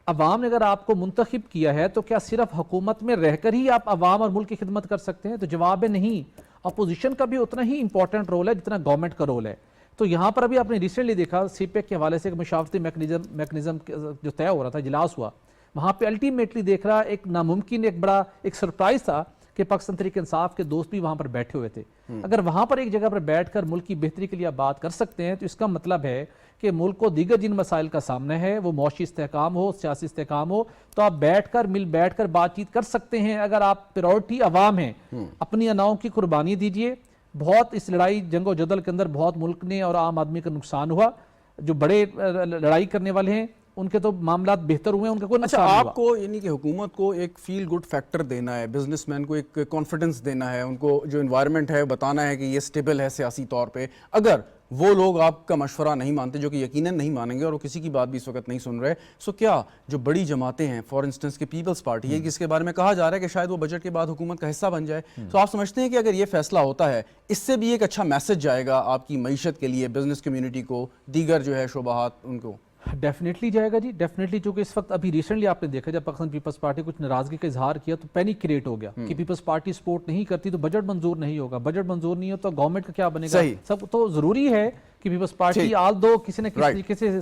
अवाम ने अगर आपको मुंतखब किया है तो क्या सिर्फ हुकूमत में रहकर ही आप अवाम और मुल्क की खिदमत कर सकते हैं? तो जवाब है नहीं। अपोजिशन का भी उतना ही इंपॉर्टेंट रोल है जितना गवर्नमेंट का रोल है। तो यहाँ पर अभी आपने रिसेंटली देखा सीपेक के हवाले से एक मशावरती मैकेनिज्म जो तय हो रहा था, इजलास हुआ, वहाँ पे अल्टीमेटली देख रहा एक नामुमकिन एक बड़ा एक सरप्राइज था कि पाकिस्तान तहरीक इंसाफ के दोस्त भी वहाँ पर बैठे हुए थे। अगर वहाँ पर एक जगह पर बैठकर मुल्क की बेहतरी के लिए आप बात कर सकते हैं तो इसका मतलब है कि मुल्क को दीगर जिन मसाइल का सामना है, वो मौशी इस्तेहकाम हो, सियासी इस्तेहकाम हो, तो आप बैठकर बातचीत कर सकते हैं। अगर आप प्रायोरिटी अवाम है, अपनी अनाओं की कुर्बानी दीजिए। बहुत इस लड़ाई जंगो जदल के अंदर बहुत मुल्क ने और आम आदमी का नुकसान हुआ। जो बड़े लड़ाई करने वाले हैं उनके तो मामला बेहतर हुए, उनका कोई नुकसान नहीं हुआ। आपको यानी कि हुकूमत को एक फील गुड फैक्टर देना है, बिजनेसमैन को एक कॉन्फिडेंस देना है, उनको जो इन्वायरमेंट है बताना है कि ये स्टेबल है सियासी तौर पे। अगर وہ لوگ آپ کا مشورہ نہیں مانتے جو کہ یقیناً نہیں مانیں گے اور وہ کسی کی بات بھی اس وقت نہیں سن رہے. سو کیا جو بڑی جماعتیں ہیں فار انسٹنس کہ پیپلز پارٹی ہے جس کے بارے میں کہا جا رہا ہے کہ شاید وہ بجٹ کے بعد حکومت کا حصہ بن جائے, تو آپ سمجھتے ہیں کہ اگر یہ فیصلہ ہوتا ہے اس سے بھی ایک اچھا میسج جائے گا آپ کی معیشت کے لیے, بزنس کمیونٹی کو, دیگر جو ہے شعبات ان کو؟ ڈیفینیٹلی جائے گا جی, ڈیفینیٹلی. چونکہ اس وقت ابھی ریسنٹلی آپ نے دیکھا جب پاکستان پیپلز پارٹی کچھ ناراضگی کا اظہار کیا تو پینک کریٹ ہو گیا کہ پیپلز پارٹی سپورٹ نہیں کرتی تو بجٹ منظور نہیں ہوگا, بجٹ منظور نہیں ہو تو گورنمنٹ کا کیا بنے گا. سب تو ضروری ہے کہ پیپلز پارٹی آل دو کسی نہ کسی طریقے سے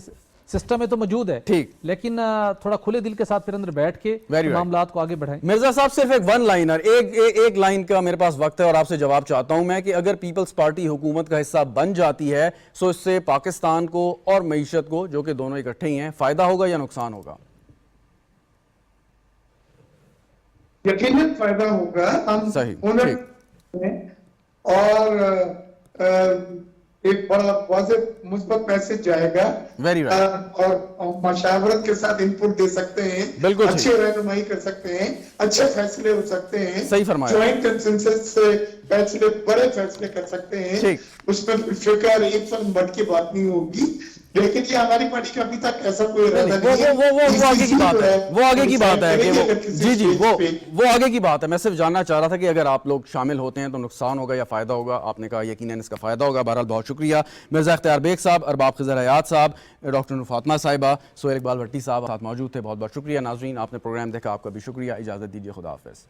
سسٹم میں تو موجود ہے, ٹھیک, لیکن تھوڑا کھلے دل کے ساتھ پھر اندر بیٹھ کے معاملات کو آگے بڑھائیں. مرزا صاحب صرف ایک ون لائنر, ایک لائن کا میرے پاس وقت ہے اور آپ سے جواب چاہتا ہوں میں کہ اگر پیپلز پارٹی حکومت کا حصہ بن جاتی ہے سو اس سے پاکستان کو اور معیشت کو, جو کہ دونوں اکٹھے ہی ہیں, فائدہ ہوگا یا نقصان ہوگا؟ یقیناً فائدہ ہوگا. ہم صحیح, اور ایک بڑا واضح مثبت میسج جائے گا, اور مشاورت کے ساتھ انپٹ دے سکتے ہیں, اچھے رہنمائی کر سکتے ہیں, اچھے فیصلے ہو سکتے ہیں, صحیح فرمایا, جوائنٹ کنسنسس سے فیصلے, بڑے فیصلے کر سکتے ہیں, اس میں فکر ایک فن بٹ کی بات نہیں ہوگی. لیکن یہ ہماری پارٹی کا ابھی تک ایسا کوئی ارادہ نہیں ہے. وہ آگے کی بات ہے, وہ آگے کی بات ہے کہ جی وہ آگے کی بات ہے. میں صرف جاننا چاہ رہا تھا کہ اگر آپ لوگ شامل ہوتے ہیں تو نقصان ہوگا یا فائدہ ہوگا. آپ نے کہا یقیناً اس کا فائدہ ہوگا. بہرحال بہت شکریہ مرزا اختیار بیگ صاحب, ارباب خضر حیات صاحب, ڈاکٹر نور فاطمہ صاحبہ, سہیل اقبال بھٹی صاحب ساتھ موجود تھے. بہت بہت شکریہ. ناظرین آپ نے پروگرام دیکھا, آپ کا بھی شکریہ. اجازت دیجیے, خدا حافظ.